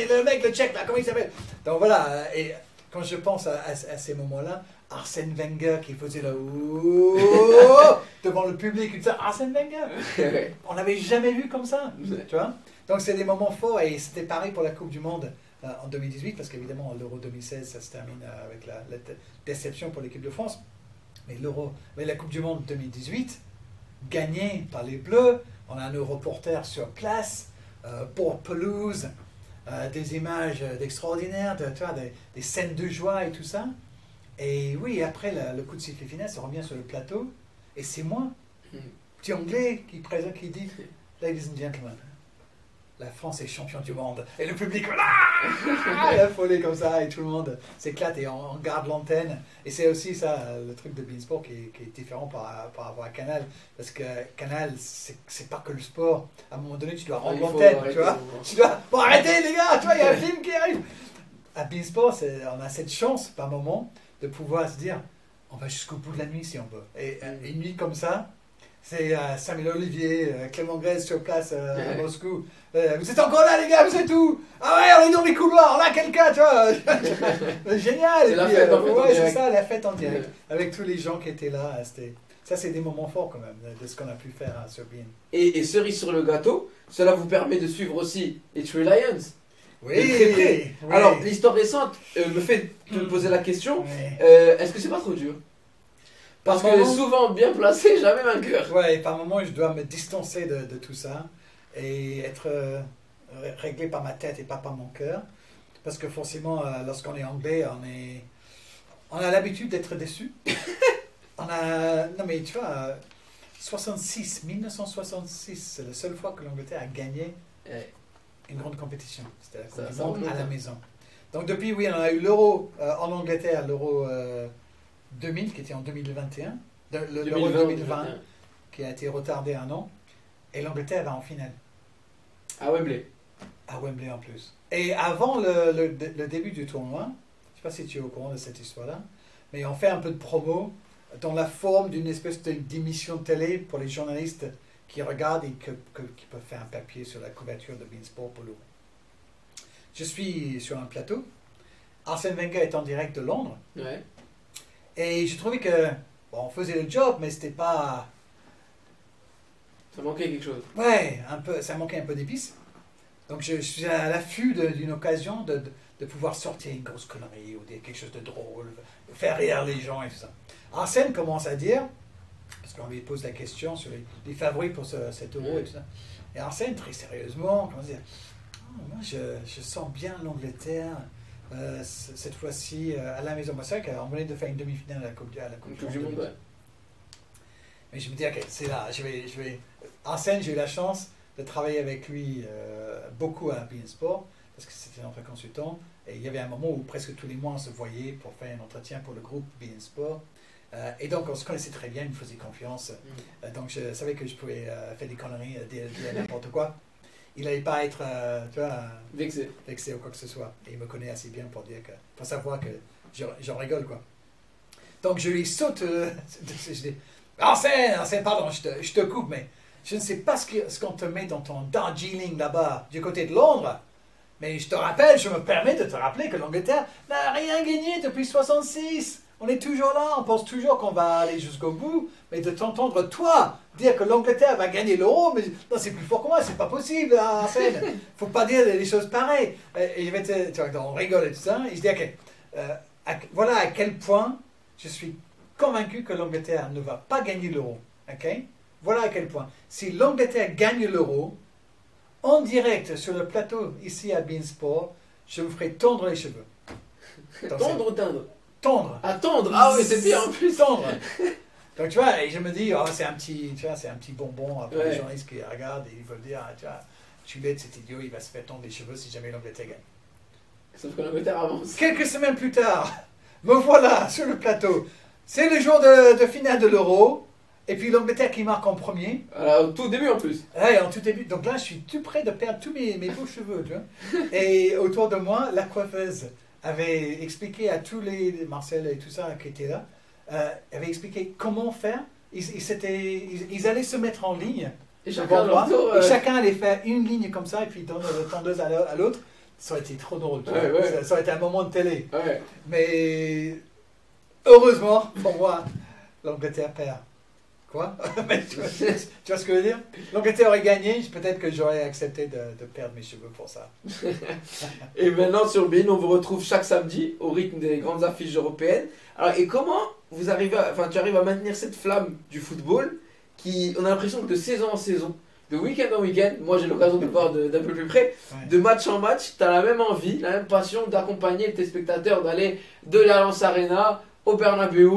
le mec, le tchèque, là, comment il s'appelle? Donc voilà, et quand je pense à ces moments-là, Arsène Wenger qui faisait le devant le public, il disait Arsène Wenger. On n'avait jamais vu comme ça, tu vois. Donc c'est des moments forts, et c'était pareil pour la Coupe du Monde en 2018, parce qu'évidemment l'Euro 2016, ça se termine avec la déception pour l'équipe de France. Mais la Coupe du Monde 2018, gagnée par les Bleus, on a un reporter sur place, pour pelouse, des images extraordinaires, tu vois, des scènes de joie et tout ça. Et oui, après le coup de sifflet final, ça revient sur le plateau, et c'est moi, petit anglais, qui dit Ladies and gentlemen, la France est champion du monde. Et le public, la folie comme ça, et tout le monde s'éclate, et on garde l'antenne. Et c'est aussi ça, le truc de Beansport qui est différent par rapport à Canal. Parce que Canal, c'est pas que le sport. À un moment donné, tu dois rendre l'antenne, tu vois. Tu dois, bon, arrêtez les gars, tu vois, il y a un film qui arrive. À Beansport, on a cette chance, par moment, de pouvoir se dire, on va jusqu'au bout de la nuit si on veut. Et une nuit comme ça, c'est Samuel Olivier, Clément Grèce sur place à Moscou. Vous êtes encore là, les gars, vous êtes où? Ah ouais, on est dans les couloirs, on a quelqu'un, tu vois. Génial. C'est la fête en direct. Ouais, c'est ça, la fête en direct. Avec tous les gens qui étaient là. Ça, c'est des moments forts quand même, de ce qu'on a pu faire sur BeIN. Et cerise sur le gâteau, cela vous permet de suivre aussi les Three Lions. Oui, très près. Oui. Alors, l'histoire récente me fait te poser la question, est-ce que c'est pas trop dur? Parce que souvent bien placé, jamais vainqueur. Ouais, et par moments, je dois me distancer de tout ça et être réglé par ma tête et pas par mon cœur. Parce que forcément, lorsqu'on est anglais, on a l'habitude d'être déçu. Non mais tu vois, 1966, c'est la seule fois que l'Angleterre a gagné une grande compétition. C'était la Coupe du Monde à la maison. Donc depuis, oui, on a eu l'Euro en Angleterre, l'Euro 2000 qui était en 2021, l'Euro 2020 qui a été retardé un an, et l'Angleterre va en finale. À Wembley. À Wembley en plus. Et avant le début du tournoi, je ne sais pas si tu es au courant de cette histoire-là, mais on fait un peu de promo dans la forme d'une espèce d'émission de télé pour les journalistes qui regardent et qui peuvent faire un papier sur la couverture de Beansport pour l'Euro. Je suis sur un plateau. Arsène Wenger est en direct de Londres. Ouais. Et je trouvais que, on faisait le job, mais c'était pas... Ça manquait quelque chose. Ouais, ça manquait un peu d'épices. Donc je suis à l'affût d'une occasion de pouvoir sortir une grosse connerie ou quelque chose de drôle, faire rire les gens et tout ça. Arsène commence à dire, parce qu'on lui pose la question sur les favoris pour cet Euro et tout ça, et Arsène, très sérieusement, commence à dire, moi je sens bien l'Angleterre, cette fois-ci à la maison. C'est vrai qu'on venait de faire une demi-finale à la Coupe du Monde. Ouais. Mais je me dis, ok, c'est là, je vais... Arsène, j'ai eu la chance de travailler avec lui beaucoup à Beansport, parce que c'était notre consultant, et il y avait un moment où presque tous les mois on se voyait pour faire un entretien pour le groupe Beansport. Et donc on se connaissait très bien, il me faisait confiance, donc je savais que je pouvais faire des conneries, dire n'importe quoi. il n'allait pas être, tu vois, Vexé. ou quoi que ce soit. Et il me connaît assez bien pour savoir que j'en rigole, quoi. Donc je lui saute, je dis, Arsène, pardon, je te coupe, mais je ne sais pas ce qu'on te met dans ton Darjeeling là-bas, du côté de Londres. Mais je te rappelle, je me permets de te rappeler que l'Angleterre n'a rien gagné depuis 66. On est toujours là, on pense toujours qu'on va aller jusqu'au bout. Mais de t'entendre, toi, dire que l'Angleterre va gagner l'euro, mais non, c'est plus fort que moi, c'est pas possible, Arsène. Faut pas dire des choses pareilles. Et tu vois, on rigole et tout ça. Il se dit, ok, voilà à quel point je suis convaincu que l'Angleterre ne va pas gagner l'euro. Ok? Voilà à quel point. Si l'Angleterre gagne l'euro, en direct sur le plateau ici à Beansport, je vous ferai tondre les cheveux. Tondre ou teindre? Tondre. Ah, tondre. Ah oui, c'est bien en plus. Tondre. Donc tu vois, et je me dis, oh, c'est un petit bonbon pour les journalistes qui regardent et ils veulent dire, ah, tu vois, tu l'aides cet idiot, il va se faire tondre les cheveux si jamais l'Angleterre gagne. Sauf que l'Angleterre avance. Quelques semaines plus tard, me voilà sur le plateau. C'est le jour de finale de l'Euro. Et puis l'Angleterre qui marque en premier. Alors, au tout début en plus. Ouais, en tout début. Donc là, je suis tout près de perdre tous mes beaux cheveux, tu vois. Et autour de moi, la coiffeuse avait expliqué à tous les Marcel et tout ça qui étaient là, avait expliqué comment faire. Ils allaient se mettre en ligne. Et chacun, et chacun allait faire une ligne comme ça et puis donner le tendeuse à l'autre. Ça aurait été trop drôle. Ça aurait été un moment de télé. Ouais. Mais heureusement, pour moi, l'Angleterre perd. Quoi? tu vois ce que je veux dire? L'Angleterre aurait gagné, peut-être que j'aurais accepté de perdre mes cheveux pour ça. Et maintenant sur BeIN, on vous retrouve chaque samedi au rythme des grandes affiches européennes. Alors, et comment tu arrives à maintenir cette flamme du football qui, on a l'impression que de saison en saison, de week-end en week-end, moi j'ai l'occasion de le voir d'un peu plus près, de match en match, tu as la même envie, la même passion d'accompagner tes spectateurs, d'aller de l'Allianz Arena au Bernabeu,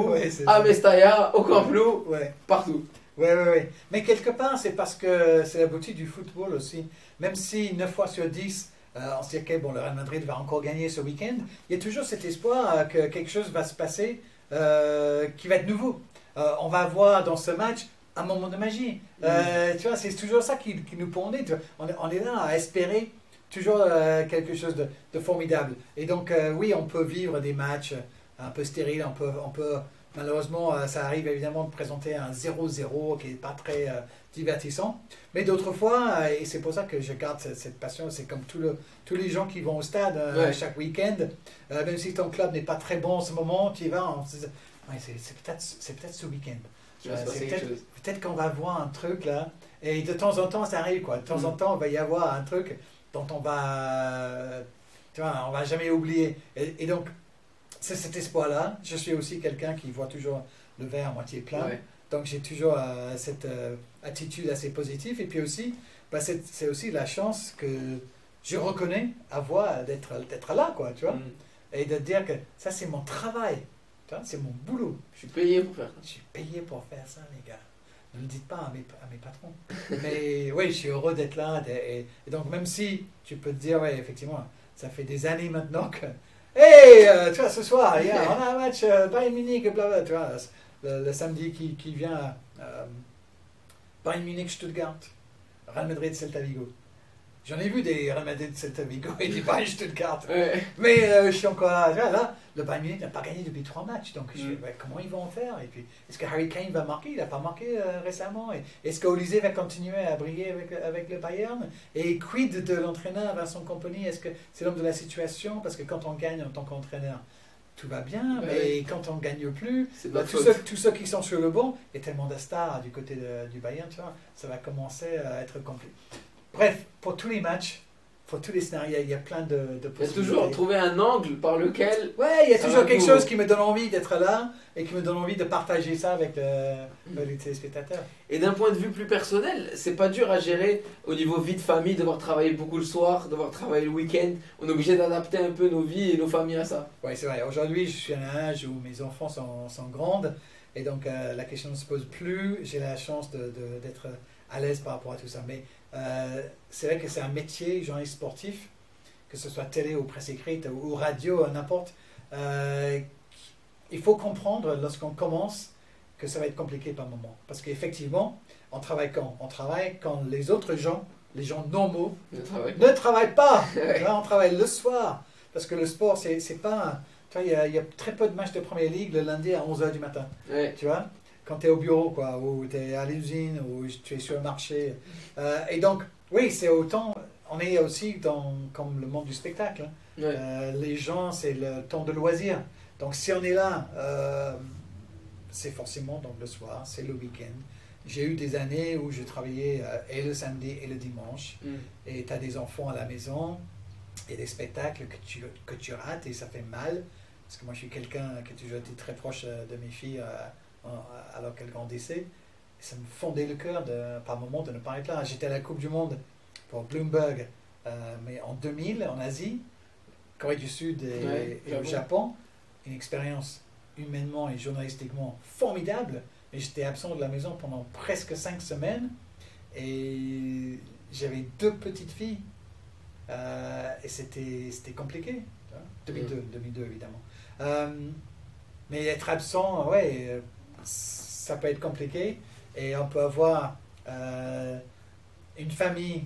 à Mestalla, au Camp Nou, partout. Ouais. Mais quelque part, c'est parce que c'est la beauté du football aussi. Même si 9 fois sur 10, on se dit que le Real Madrid va encore gagner ce week-end, il y a toujours cet espoir que quelque chose va se passer qui va être nouveau. On va avoir dans ce match un moment de magie. Tu vois, c'est toujours ça qui nous pondait. On est là à espérer toujours quelque chose de formidable. Et donc, oui, on peut vivre des matchs un peu stériles. On peut malheureusement, ça arrive évidemment de présenter un 0-0 qui n'est pas très divertissant. Mais d'autres fois, et c'est pour ça que je garde cette passion, c'est comme tous les gens qui vont au stade chaque week-end, même si ton club n'est pas très bon en ce moment, tu y vas, c'est peut-être ce week-end. Peut-être qu'on va voir un truc là, et de temps en temps ça arrive quoi. De temps en temps, il va y avoir un truc dont on va jamais oublier. Et donc, c'est cet espoir-là. Je suis aussi quelqu'un qui voit toujours le verre à moitié plein. Donc j'ai toujours cette attitude assez positive. Et puis aussi, c'est aussi la chance que je reconnais avoir d'être là, quoi, tu vois. Et de dire que ça, c'est mon travail. C'est mon boulot. Je suis payé pour faire ça. Je suis payé pour faire ça, les gars. Ne le dites pas à mes patrons. Mais oui, je suis heureux d'être là. Et donc, même si tu peux te dire, effectivement, ça fait des années maintenant que... Hey, tu vois, ce soir, on a un match Bayern Munich, blablabla, tu vois, le samedi qui vient, Bayern Munich, Stuttgart, Real Madrid, Celta Vigo. J'en ai vu des Real Madrid, Celta Vigo et des Bayern Stuttgart. Mais je suis encore là, le Bayern Munich n'a pas gagné depuis 3 matchs, donc je dis, comment ils vont faire? Et puis, est-ce que Harry Kane va marquer? Il n'a pas marqué récemment. Est-ce qu'Olysée va continuer à briller avec le Bayern? Et quid de l'entraîneur Vincent Kompany? Est-ce que c'est l'homme de la situation? Parce que quand on gagne en tant qu'entraîneur, tout va bien, mais quand on ne gagne plus, tous ceux qui sont sur le banc, il y a tellement de stars du côté du Bayern, tu vois, ça va commencer à être compliqué. Bref, pour tous les matchs, pour tous les scénarios, il y a plein de possibilités. Il y a toujours trouver un angle par lequel... Ouais, il y a toujours quelque chose qui me donne envie d'être là et qui me donne envie de partager ça avec les téléspectateurs. Et d'un point de vue plus personnel, c'est pas dur à gérer au niveau vie de famille, devoir travailler beaucoup le soir, devoir travailler le week-end. On est obligé d'adapter un peu nos vies et nos familles à ça. Oui, c'est vrai. Aujourd'hui, je suis à un âge où mes enfants sont grandes et donc la question ne se pose plus. J'ai la chance d'être à l'aise par rapport à tout ça. Mais c'est vrai que c'est un métier, journaliste sportif, que ce soit télé ou presse écrite ou radio, n'importe. Il faut comprendre lorsqu'on commence que ça va être compliqué par moment. Parce qu'effectivement, on travaille quand? On travaille quand les autres gens, les gens normaux, ne travaillent pas. Ouais. Là, on travaille le soir. Parce que le sport, c'est pas... Tu vois, il y a très peu de matchs de Premier League le lundi à 11h du matin. Ouais. Tu vois, quand tu es au bureau, quoi, ou tu es à l'usine, ou tu es sur le marché. Et donc, oui, c'est autant... On est aussi comme le monde du spectacle. Hein. Ouais. Les gens, c'est le temps de loisir. Donc, si on est là, c'est forcément donc, le soir, c'est le week-end. J'ai eu des années où je travaillais et le samedi et le dimanche. Et tu as des enfants à la maison et des spectacles que tu rates et ça fait mal. Parce que moi, je suis quelqu'un qui a toujours été très proche de mes filles alors qu'elles grandissaient. Et ça me fondait le cœur par moment de ne pas être là. J'étais à la Coupe du Monde pour Bloomberg, mais en 2000 en Asie, Corée du Sud et au Japon. Une expérience humainement et journalistiquement formidable. Mais j'étais absent de la maison pendant presque 5 semaines. Et j'avais 2 petites filles. Et c'était compliqué. 2002 évidemment. Mais être absent, ouais, ça peut être compliqué. Et on peut avoir une famille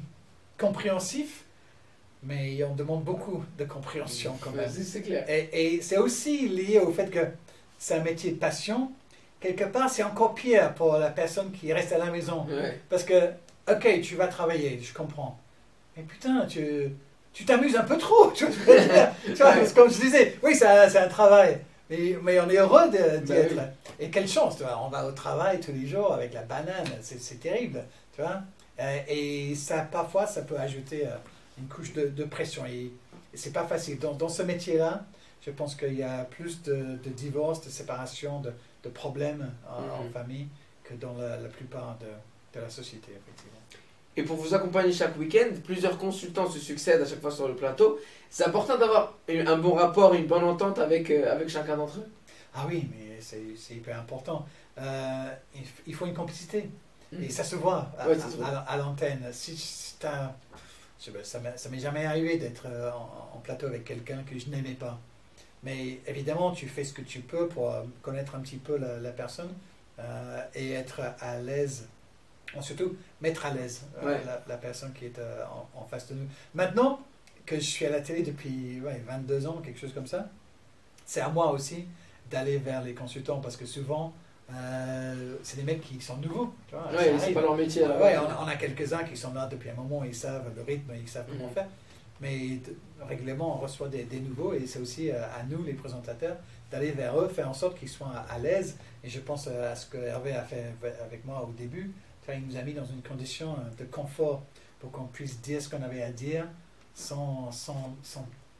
compréhensive, mais on demande beaucoup de compréhension quand même. C'est clair. Et c'est aussi lié au fait que c'est un métier de passion. Quelque part, c'est encore pire pour la personne qui reste à la maison. Ouais. Parce que, ok, tu vas travailler, je comprends. Mais putain, tu t'amuses un peu trop. Tu vois, tu vois, parce que comme je disais, oui, c'est un travail. Mais on est heureux d'y être. Oui. Et quelle chance, tu vois, on va au travail tous les jours avec la banane. C'est terrible, tu vois. Et ça, parfois, ça peut ajouter une couche de pression. Et c'est pas facile. Dans ce métier-là, je pense qu'il y a plus de divorces, de séparations, de problèmes en famille que dans la plupart de la société, effectivement. Et pour vous accompagner chaque week-end, plusieurs consultants se succèdent à chaque fois sur le plateau. C'est important d'avoir un bon rapport, une bonne entente avec chacun d'entre eux. Ah oui, mais c'est hyper important. Il faut une complicité. Et ça se voit à l'antenne. Ça m'est jamais arrivé d'être en plateau avec quelqu'un que je n'aimais pas. Mais évidemment, tu fais ce que tu peux pour connaître un petit peu la personne et être à l'aise. Surtout, mettre à l'aise la personne qui est en face de nous. Maintenant que je suis à la télé depuis 22 ans, quelque chose comme ça, c'est à moi aussi d'aller vers les consultants parce que souvent, c'est des mecs qui sont nouveaux. Oui, c'est pas leur métier. On a quelques-uns qui sont là depuis un moment, ils savent le rythme, ils savent comment faire. Mais régulièrement, on reçoit des nouveaux et c'est aussi à nous, les présentateurs, d'aller vers eux, faire en sorte qu'ils soient à l'aise. Et je pense à ce que Hervé a fait avec moi au début. Il nous a mis dans une condition de confort pour qu'on puisse dire ce qu'on avait à dire sans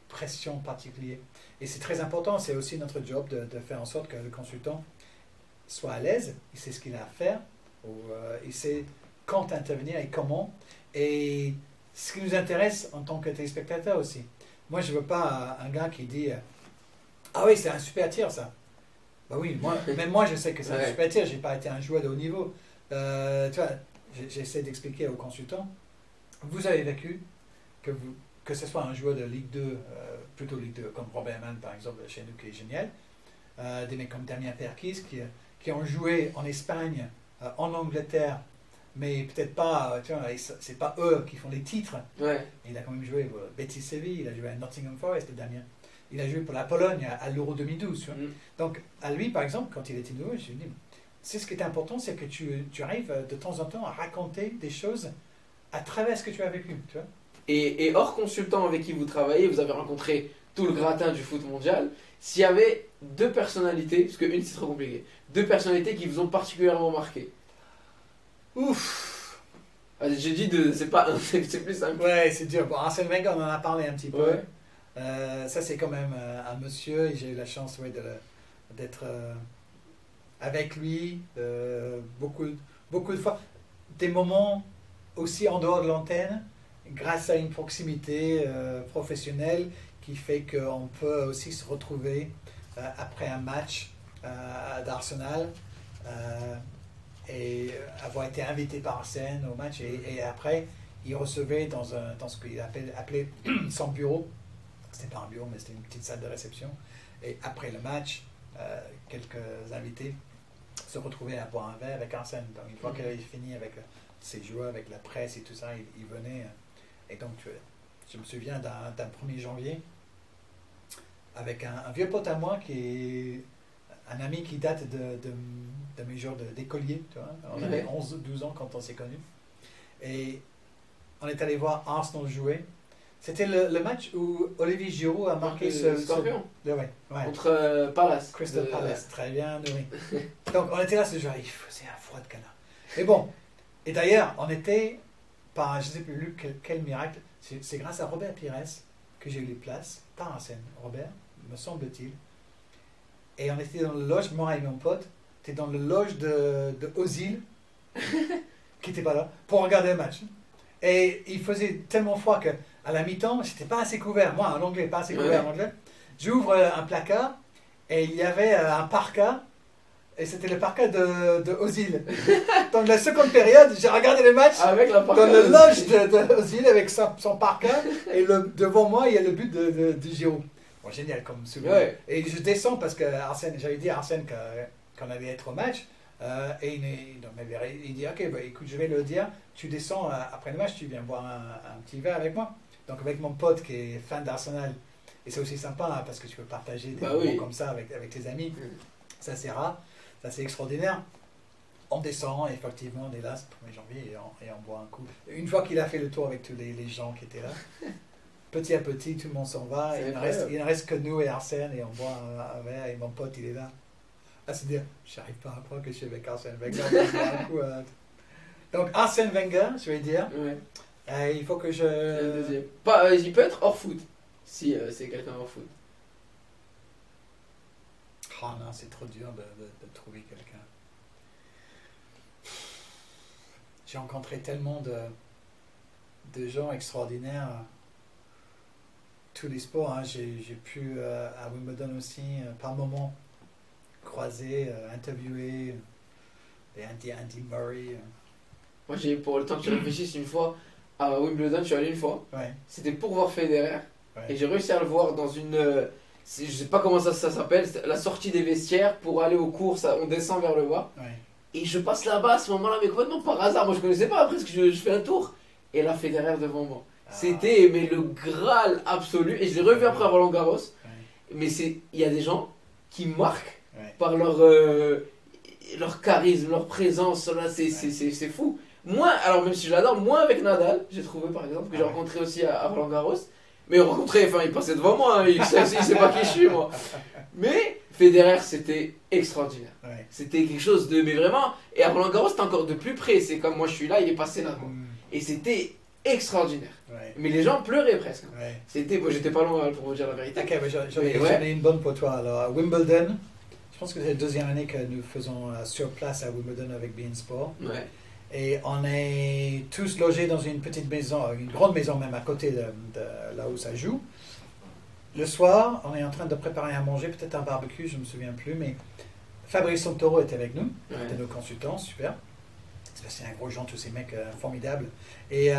pression particulière. Et c'est très important, c'est aussi notre job de faire en sorte que le consultant soit à l'aise, il sait ce qu'il a à faire, il sait quand intervenir et comment. Et ce qui nous intéresse en tant que téléspectateur aussi. Moi, je ne veux pas un gars qui dit « Ah oui, c'est un super tir ça ». Bah oui, même moi je sais que c'est un super tir, je n'ai pas été un joueur de haut niveau. Tu vois, j'essaie d'expliquer aux consultants, vous avez vécu que ce soit un joueur de Ligue 2, plutôt Ligue 2, comme Robert Mann par exemple chez nous qui est génial, des mecs comme Damien Perkis qui ont joué en Espagne, en Angleterre, mais peut-être pas, tu vois, c'est pas eux qui font les titres. Ouais. Il a quand même joué pour Betis Séville, il a joué à Nottingham Forest, Damien. Il a joué pour la Pologne à l'Euro 2012. Tu vois. Donc à lui par exemple, quand il était nouveau, je lui ai dit, c'est ce qui est important, c'est que tu arrives de temps en temps à raconter des choses à travers ce que tu as vécu. Tu vois. Et hors consultant avec qui vous travaillez, vous avez rencontré tout le gratin du foot mondial. S'il y avait 2 personnalités, parce qu'une c'est trop compliqué, 2 personnalités qui vous ont particulièrement marqué. Ouf. J'ai dit 2, c'est pas un, c'est plus simple. Ouais, c'est dur. Bon, Arsène Wenger, on en a parlé un petit peu. Ouais. Ça, c'est quand même un monsieur, et j'ai eu la chance d'être avec lui beaucoup de fois. Des moments aussi en dehors de l'antenne, grâce à une proximité professionnelle qui fait qu'on peut aussi se retrouver après un match d'Arsenal et avoir été invité par Arsène au match. Et après, il recevait dans ce qu'il appelait son bureau. C'était pas un bureau, mais c'était une petite salle de réception. Et après le match, quelques invités se retrouver à boire un verre avec Arsène. Donc une fois qu'il avait fini avec ses joueurs, avec la presse et tout ça, il venait. Et donc je me souviens d'un 1er janvier avec un vieux pote à moi qui est un ami qui date de mes jours d'écolier. On avait 11-12 ans quand on s'est connus. Et on est allé voir Arsenal jouer. C'était le match où Olivier Giroud a marqué ce Scorpion. Ouais. Contre Palace. Crystal Palace, très bien nourri. Donc on était là ce jour, il faisait un froid de canard. Mais bon, et d'ailleurs, on était, par je ne sais plus quel miracle, c'est grâce à Robert Pires que j'ai eu les places, par Arsène, Robert, me semble-t-il. Et on était dans le loge, moi et mon pote, était dans le loge de Ozil, qui n'était pas là, pour regarder le match. Et il faisait tellement froid que à la mi-temps, j'étais pas assez couvert. Moi, en anglais, pas assez couvert en anglais. J'ouvre un placard et il y avait un parka. Et c'était le parka de Ozil. Dans la seconde période, j'ai regardé le match avec la dans le loge de Ozil avec son parka. Et devant moi, il y a le but de Giroud. Bon, génial comme souvenir. Ouais. Et je descends parce que j'avais dit à Arsène qu'on allait être au match. Et il dit, ok, bah, écoute, je vais le dire. Tu descends après le match, tu viens boire un petit verre avec moi. Donc avec mon pote qui est fan d'Arsenal, et c'est aussi sympa hein, parce que tu peux partager des moments comme ça avec tes amis, ça c'est rare, ça c'est extraordinaire. On descend, et effectivement on est là, c'est le 1er janvier, et on boit un coup. Une fois qu'il a fait le tour avec tous les gens qui étaient là, petit à petit tout le monde s'en va, et il ne reste que nous et Arsène, et on boit un verre, et mon pote il est là. À se dire, j'arrive pas à croire que je suis avec Arsène Wenger. Donc Arsène Wenger, je vais dire. Ouais. Il faut que je... il peut être hors foot, si c'est quelqu'un hors foot. Oh non, c'est trop dur de trouver quelqu'un. J'ai rencontré tellement de gens extraordinaires. Tous les sports, hein. J'ai pu, à Wimbledon aussi, par moments, croiser, interviewer Andy Murray. Moi, pour le temps que tu réfléchisses, une fois, à Wimbledon, je suis allé une fois. Ouais. C'était pour voir Federer. Ouais. Et j'ai réussi à le voir dans une... je sais pas comment ça s'appelle, la sortie des vestiaires pour aller aux courses, on descend vers le bas. Ouais. Et je passe là-bas à ce moment-là, mais complètement par hasard. Moi, je connaissais pas, après, parce que je fais un tour. Et là, Federer devant moi. C'était mais le Graal absolu. Et je l'ai revu après à Roland Garros. Ouais. Mais il y a des gens qui marquent par leur charisme, leur présence. Là, c'est fou. Moi, alors même si je l'adore, moi avec Nadal, j'ai trouvé par exemple, que j'ai rencontré aussi à Roland Garros. Mais il passait devant moi, hein, il sait pas qui je suis moi. Mais Federer, c'était extraordinaire. Ouais. C'était quelque chose de... Mais vraiment, et à Roland Garros, c'était encore de plus près. C'est comme moi je suis là, il est passé là. Et c'était extraordinaire. Ouais. Mais les gens pleuraient presque. Ouais. J'étais pas loin pour vous dire la vérité. Ok, j'en ai une bonne pour toi. Alors, à Wimbledon, je pense que c'est la deuxième année que nous faisons sur place à Wimbledon avec beIN Sport. Ouais. Et on est tous logés dans une petite maison, une grande maison même à côté de là où ça joue. Le soir, on est en train de préparer à manger, peut-être un barbecue, je ne me souviens plus, mais Fabrice Santoro était avec nous, de nos consultants, super. C'est un gros gens, tous ces mecs formidables. Et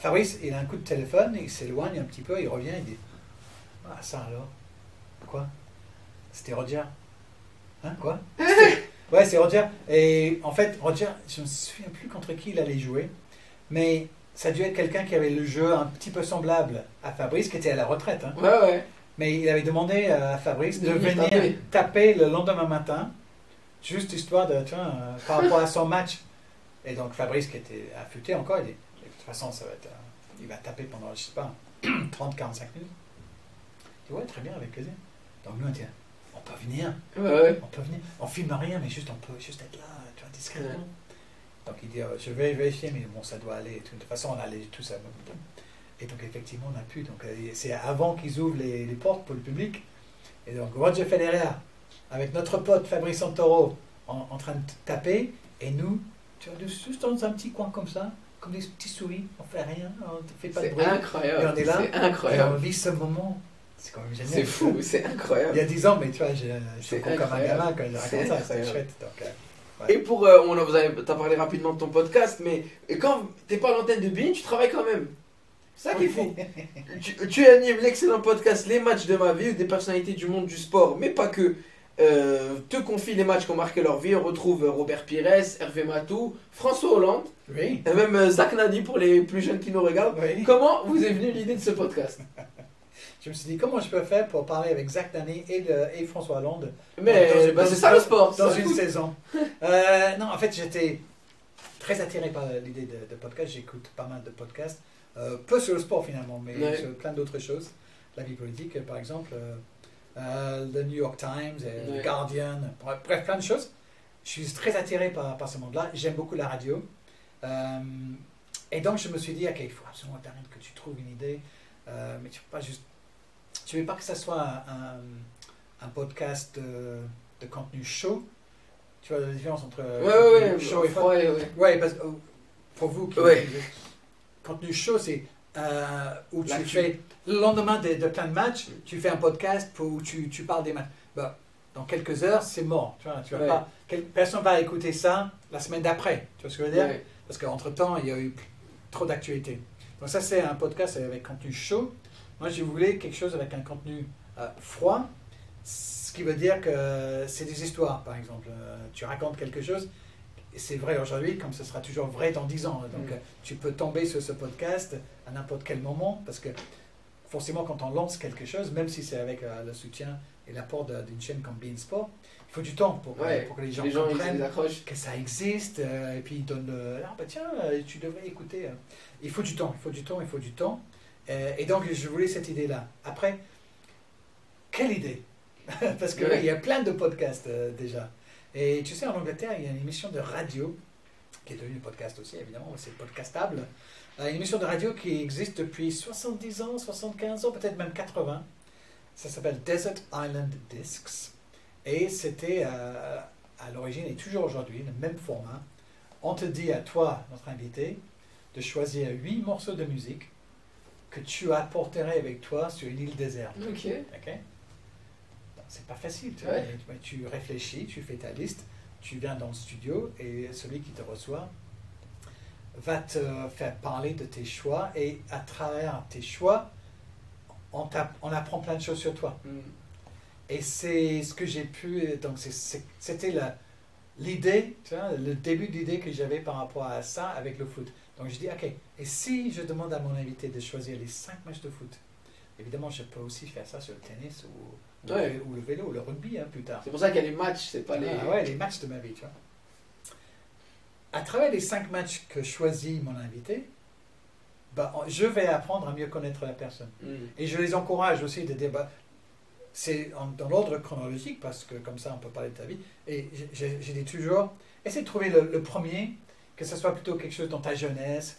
Fabrice, il a un coup de téléphone, il s'éloigne un petit peu, il revient, il dit « Ah, ça alors? Quoi? C'était Roger? Hein, quoi? » Ouais, c'est Roger. Et en fait, Roger, je ne me souviens plus contre qui il allait jouer, mais ça a dû être quelqu'un qui avait le jeu un petit peu semblable à Fabrice, qui était à la retraite. Hein. Ouais. Mais il avait demandé à Fabrice de venir taper le lendemain matin, juste histoire de, par rapport à son match. Et donc Fabrice, qui était affûté encore, il dit, de toute façon, ça va être, il va taper pendant, je sais pas, 30-45 minutes. Il dit, ouais, très bien, avec plaisir. Donc nous, on dit, on peut venir. Ouais. On peut venir. On filme rien, mais juste on peut juste être là, discrètement. Ouais. Donc il dit, je vais vérifier, mais bon, ça doit aller. De toute façon, on allait tout ça. Et donc effectivement, on a pu. Donc c'est avant qu'ils ouvrent les portes pour le public. Et donc Roger Federer, avec notre pote Fabrice Santoro, en train de taper, et nous, juste dans un petit coin comme ça, comme des petits souris, on fait rien, on ne fait pas de bruit. C'est incroyable. Et on est là, c'est incroyable. Et on vit ce moment. C'est quand même génial. C'est fou, c'est incroyable. Il y a 10 ans, mais tu vois, je suis comme un gamin quand je raconte ça, c'est chouette. Donc, ouais. Et pour, t'as parlé rapidement de ton podcast, mais quand t'es pas à l'antenne de beIN, tu travailles quand même. C'est ça qui est fou. tu animes l'excellent podcast Les Matchs de ma vie, des personnalités du monde du sport, mais pas que, te confient les matchs qui ont marqué leur vie. On retrouve Robert Pires, Hervé Matou, François Hollande, Oui. et même Zach Nani pour les plus jeunes qui nous regardent. Oui. Comment vous est venue l'idée de ce podcast? Je me suis dit, comment je peux faire pour parler avec Zach Nani et François Hollande Mais c'est ça le sport. dans ça. une saison. Non, en fait, j'étais très attiré par l'idée de podcast. J'écoute pas mal de podcasts. Peu sur le sport finalement, mais Ouais. sur plein d'autres choses. La vie politique, par exemple, le New York Times, Ouais. le Guardian, bref, plein de choses. Je suis très attiré par ce monde-là. J'aime beaucoup la radio. Et donc, je me suis dit, ok, il faut absolument Internet que tu trouves une idée. Mais tu ne veux pas juste. Tu veux pas que ça soit un podcast de contenu chaud. Tu vois la différence entre Ouais, chaud et froid. ouais. Ouais, parce que pour vous qui Ouais. contenu chaud, c'est où tu L'actu. fais le lendemain de plein de matchs, tu fais un podcast où tu parles des matchs. Bah, dans quelques heures, c'est mort. Tu vas Ouais. pas, personne va écouter ça la semaine d'après. Tu vois ce que je veux dire? Ouais. Parce qu'entre temps, il y a eu trop d'actualités. Donc ça, c'est un podcast avec contenu chaud. Moi, je voulais quelque chose avec un contenu froid, ce qui veut dire que c'est des histoires, par exemple. Tu racontes quelque chose, et c'est vrai aujourd'hui, comme ce sera toujours vrai dans 10 ans. Donc, tu peux tomber sur ce podcast à n'importe quel moment, parce que forcément, quand on lance quelque chose, même si c'est avec le soutien et l'apport d'une chaîne comme Beansport, il faut du temps pour que les gens ils comprennent accrochent. que ça existe, et puis ils donnent ah bah tiens, tu devrais écouter. Il faut du temps, il faut du temps, il faut du temps. Et donc je voulais cette idée-là. Après, quelle idée? Parce qu'il Ouais. y a plein de podcasts déjà. Et tu sais, en Angleterre, il y a une émission de radio, qui est devenue podcast aussi, évidemment, c'est podcastable. Une émission de radio qui existe depuis 70 ans, 75 ans, peut-être même 80. Ça s'appelle Desert Island Discs. Et c'était à l'origine et toujours aujourd'hui le même format. On te dit à toi, notre invité, de choisir 8 morceaux de musique que tu apporterais avec toi sur une île déserte. Ok. Ok? C'est pas facile, tu vois. Ouais. Mais tu réfléchis, tu fais ta liste, tu viens dans le studio et celui qui te reçoit va te faire parler de tes choix et à travers tes choix, on apprend plein de choses sur toi. Et c'est ce que j'ai pu. Donc, c'était l'idée, tu vois, le début d'idée que j'avais par rapport à ça avec le foot. Donc, je dis, ok, et si je demande à mon invité de choisir les 5 matchs de foot, évidemment, je peux aussi faire ça sur le tennis ou le vélo, ou le rugby plus tard. C'est pour ça qu'il y a les matchs, c'est pas les. Ah ouais, les matchs de ma vie, tu vois. À travers les 5 matchs que choisit mon invité, bah, je vais apprendre à mieux connaître la personne. Et je les encourage aussi de dire, bah, c'est dans l'ordre chronologique, parce que comme ça on peut parler de ta vie. Et j'ai dit toujours, essaie de trouver le premier, que ce soit plutôt quelque chose dans ta jeunesse,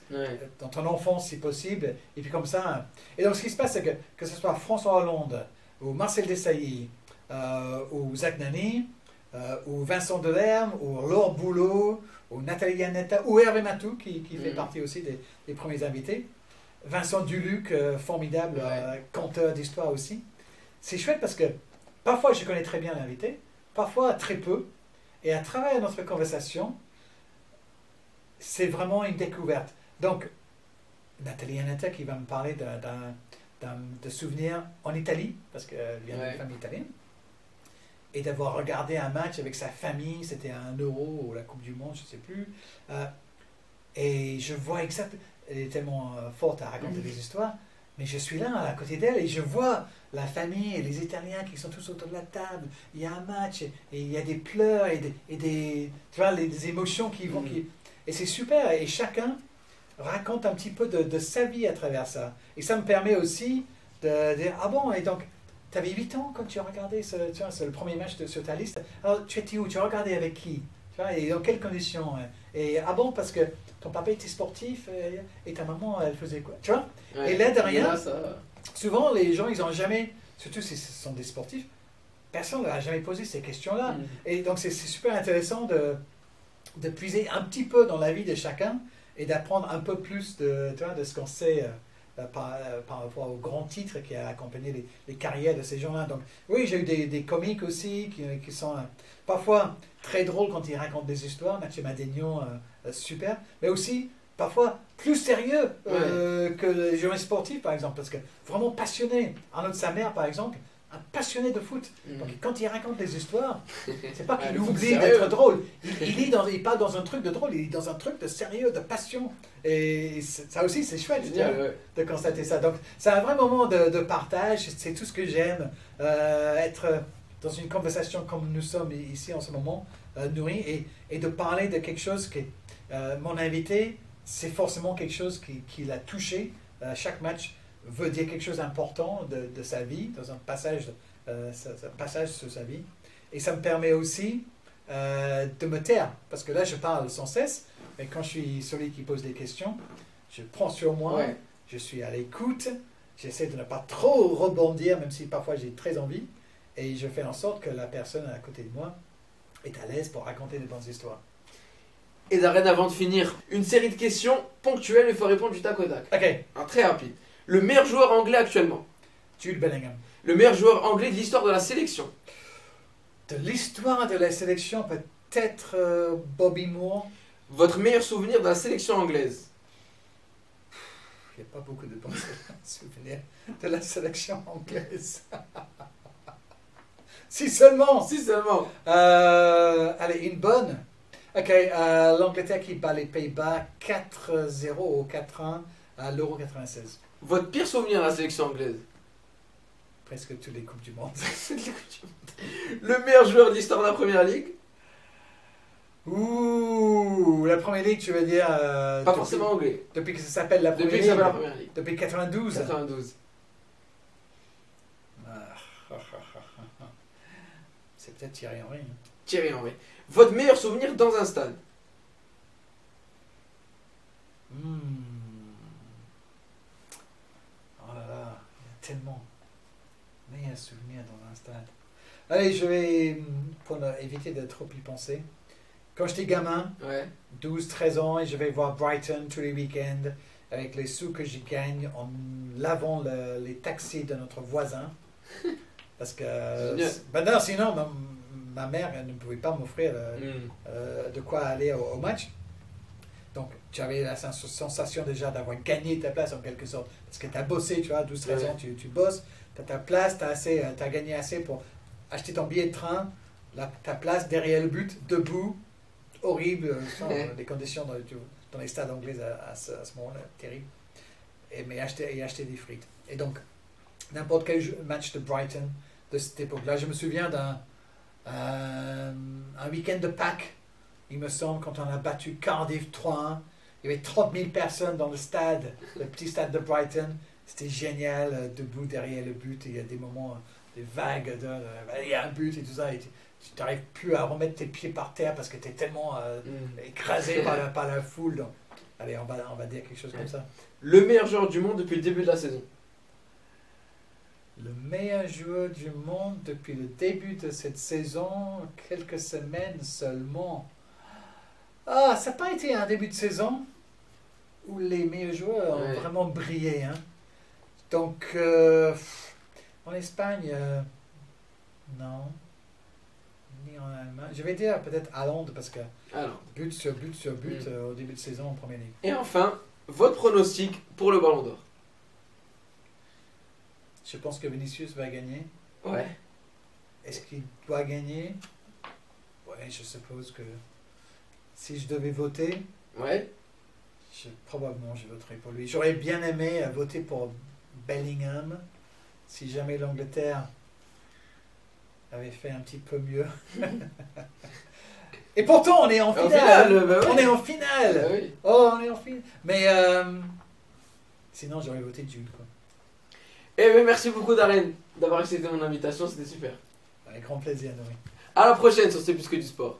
dans ton enfance si possible. Et puis comme ça. Et donc ce qui se passe, c'est que ce soit François Hollande, ou Marcel Desailly, ou Zach Nani, ou Vincent Delerme, ou Laure Boulot, ou Nathalie Yanetta, ou Hervé Matou, qui fait partie aussi des premiers invités. Vincent Duluc, formidable conteur d'histoire aussi. C'est chouette parce que parfois je connais très bien l'invité, parfois très peu, et à travers notre conversation, c'est vraiment une découverte. Donc, Nathalie Yanetta qui va me parler de souvenirs en Italie, parce qu'elle vient d'une famille italienne, et d'avoir regardé un match avec sa famille, c'était un Euro ou la Coupe du Monde, je ne sais plus, et je vois exactement, elle est tellement forte à raconter des histoires, mais je suis là à côté d'elle et je vois la famille et les Italiens qui sont tous autour de la table. Il y a un match et il y a des pleurs et des tu vois, des émotions qui vont. Et c'est super. Et chacun raconte un petit peu de sa vie à travers ça. Et ça me permet aussi de dire, ah bon, et donc, tu avais 8 ans quand tu as regardé tu vois, c'est le premier match sur ta liste. Alors, tu étais où? Tu as regardé avec qui? Tu vois, et dans quelles conditions? Et ah bon, parce que ton papa était sportif et ta maman, elle faisait quoi? Tu vois? Et là, derrière, souvent, les gens, ils n'ont jamais, surtout si ce sont des sportifs, personne ne leur a jamais posé ces questions-là. Et donc, c'est super intéressant de puiser un petit peu dans la vie de chacun et d'apprendre un peu plus tu vois, de ce qu'on sait par rapport aux grands titres qui a accompagné les carrières de ces gens-là. Donc, oui, j'ai eu des comiques aussi qui sont parfois très drôles quand ils racontent des histoires. Mathieu Madénion, super. Mais aussi, parfois, plus sérieux que les journalistes sportifs, par exemple. Parce que vraiment passionné. Arnaud de sa mère, par exemple, un passionné de foot. Donc quand il raconte des histoires, c'est pas Ah, qu'il le foot, oublie c'est d'être sérieux. drôle. Il parle dans un truc de drôle, il est dans un truc de sérieux, de passion. Et ça aussi, c'est chouette tu vois, Génial, ouais. de constater ça. Donc c'est un vrai moment de partage, c'est tout ce que j'aime. Être dans une conversation comme nous sommes ici en ce moment, nourrie, et de parler de quelque chose qui mon invité, c'est forcément quelque chose qui l'a touché. Chaque match veut dire quelque chose d'important de sa vie, dans un passage, passage sur sa vie. Et ça me permet aussi de me taire, parce que là je parle sans cesse, mais quand je suis celui qui pose des questions, je prends sur moi, Ouais. je suis à l'écoute, j'essaie de ne pas trop rebondir, même si parfois j'ai très envie, et je fais en sorte que la personne à côté de moi est à l'aise pour raconter de bonnes histoires. Et Darren, avant de finir, une série de questions ponctuelles, il faut répondre du tac au tac. Ok, Un très rapide. Le meilleur joueur anglais actuellement. Jude Bellingham. Le meilleur joueur anglais de l'histoire de la sélection. De l'histoire de la sélection, peut-être Bobby Moore. Votre meilleur souvenir de la sélection anglaise. Il n'y a pas beaucoup de bons souvenirs de la sélection anglaise. Si seulement. Si seulement. Allez, une bonne. Ok, l'Angleterre qui bat les Pays-Bas 4-0 ou 4-1 à l'Euro 96. Votre pire souvenir de la sélection anglaise. Presque toutes les Coupes du Monde. Le meilleur joueur de l'histoire de la Première Ligue. Ouh, la Première Ligue, tu veux dire Pas depuis, forcément anglais. depuis que ça s'appelle la Première Depuis que Ligue. ça s'appelle la Première Ligue. Depuis 92. 92. C'est peut-être Thierry Henry. Hein. Thierry Henry. Votre meilleur souvenir dans un stade. Oh là là, il y a tellement. Meilleur souvenir dans un stade. Allez, je vais, pour éviter de trop y penser, quand j'étais gamin, Ouais. 12-13 ans, et je vais voir Brighton tous les week-ends, avec les sous que j'y gagne en lavant les taxis de notre voisin. Parce que... Génial. Ben non, sinon, ma mère elle ne pouvait pas m'offrir de quoi aller au match. Donc, tu avais la sensation déjà d'avoir gagné ta place en quelque sorte. Parce que tu as bossé, tu vois, 12-13 Ouais. ans, tu bosses, tu as ta place, tu as gagné assez pour acheter ton billet de train, ta place derrière le but, debout, horrible, sans, les conditions dans les stades anglais à ce moment-là, terrible. Mais acheter des frites. Et donc, n'importe quel match de Brighton de cette époque-là, je me souviens d'un un week-end de Pâques, il me semble, quand on a battu Cardiff 3-1. Il y avait 30 000 personnes dans le stade, le petit stade de Brighton. C'était génial, debout derrière le but. Il y a des moments, des vagues, il y a un but et tout ça. Et tu n'arrives plus à remettre tes pieds par terre parce que tu es tellement écrasé par la foule. Donc, allez, on va dire quelque chose comme ça. Le meilleur joueur du monde depuis le début de la saison. Le meilleur joueur du monde depuis le début de cette saison, quelques semaines seulement. Ah, ça n'a pas été un début de saison où les meilleurs joueurs ont vraiment brillé. Hein. Donc, en Espagne, non. Ni en Allemagne. Je vais dire peut-être Haaland parce que Alors. but sur but sur but au début de saison en première ligue. Et enfin, votre pronostic pour le Ballon d'Or. Je pense que Vinicius va gagner. Ouais. Est-ce qu'il doit gagner? Ouais, je suppose que si je devais voter, Ouais. probablement je voterais pour lui. J'aurais bien aimé voter pour Bellingham si jamais l'Angleterre avait fait un petit peu mieux. Et pourtant, on est en finale. Bah ouais. On est en finale. Bah oui. Oh, on est en finale. Mais sinon, j'aurais voté Jude. Quoi. Eh bien, merci beaucoup Darren d'avoir accepté mon invitation, c'était super. Avec grand plaisir, Noé. À la prochaine sur C'est plus que du sport.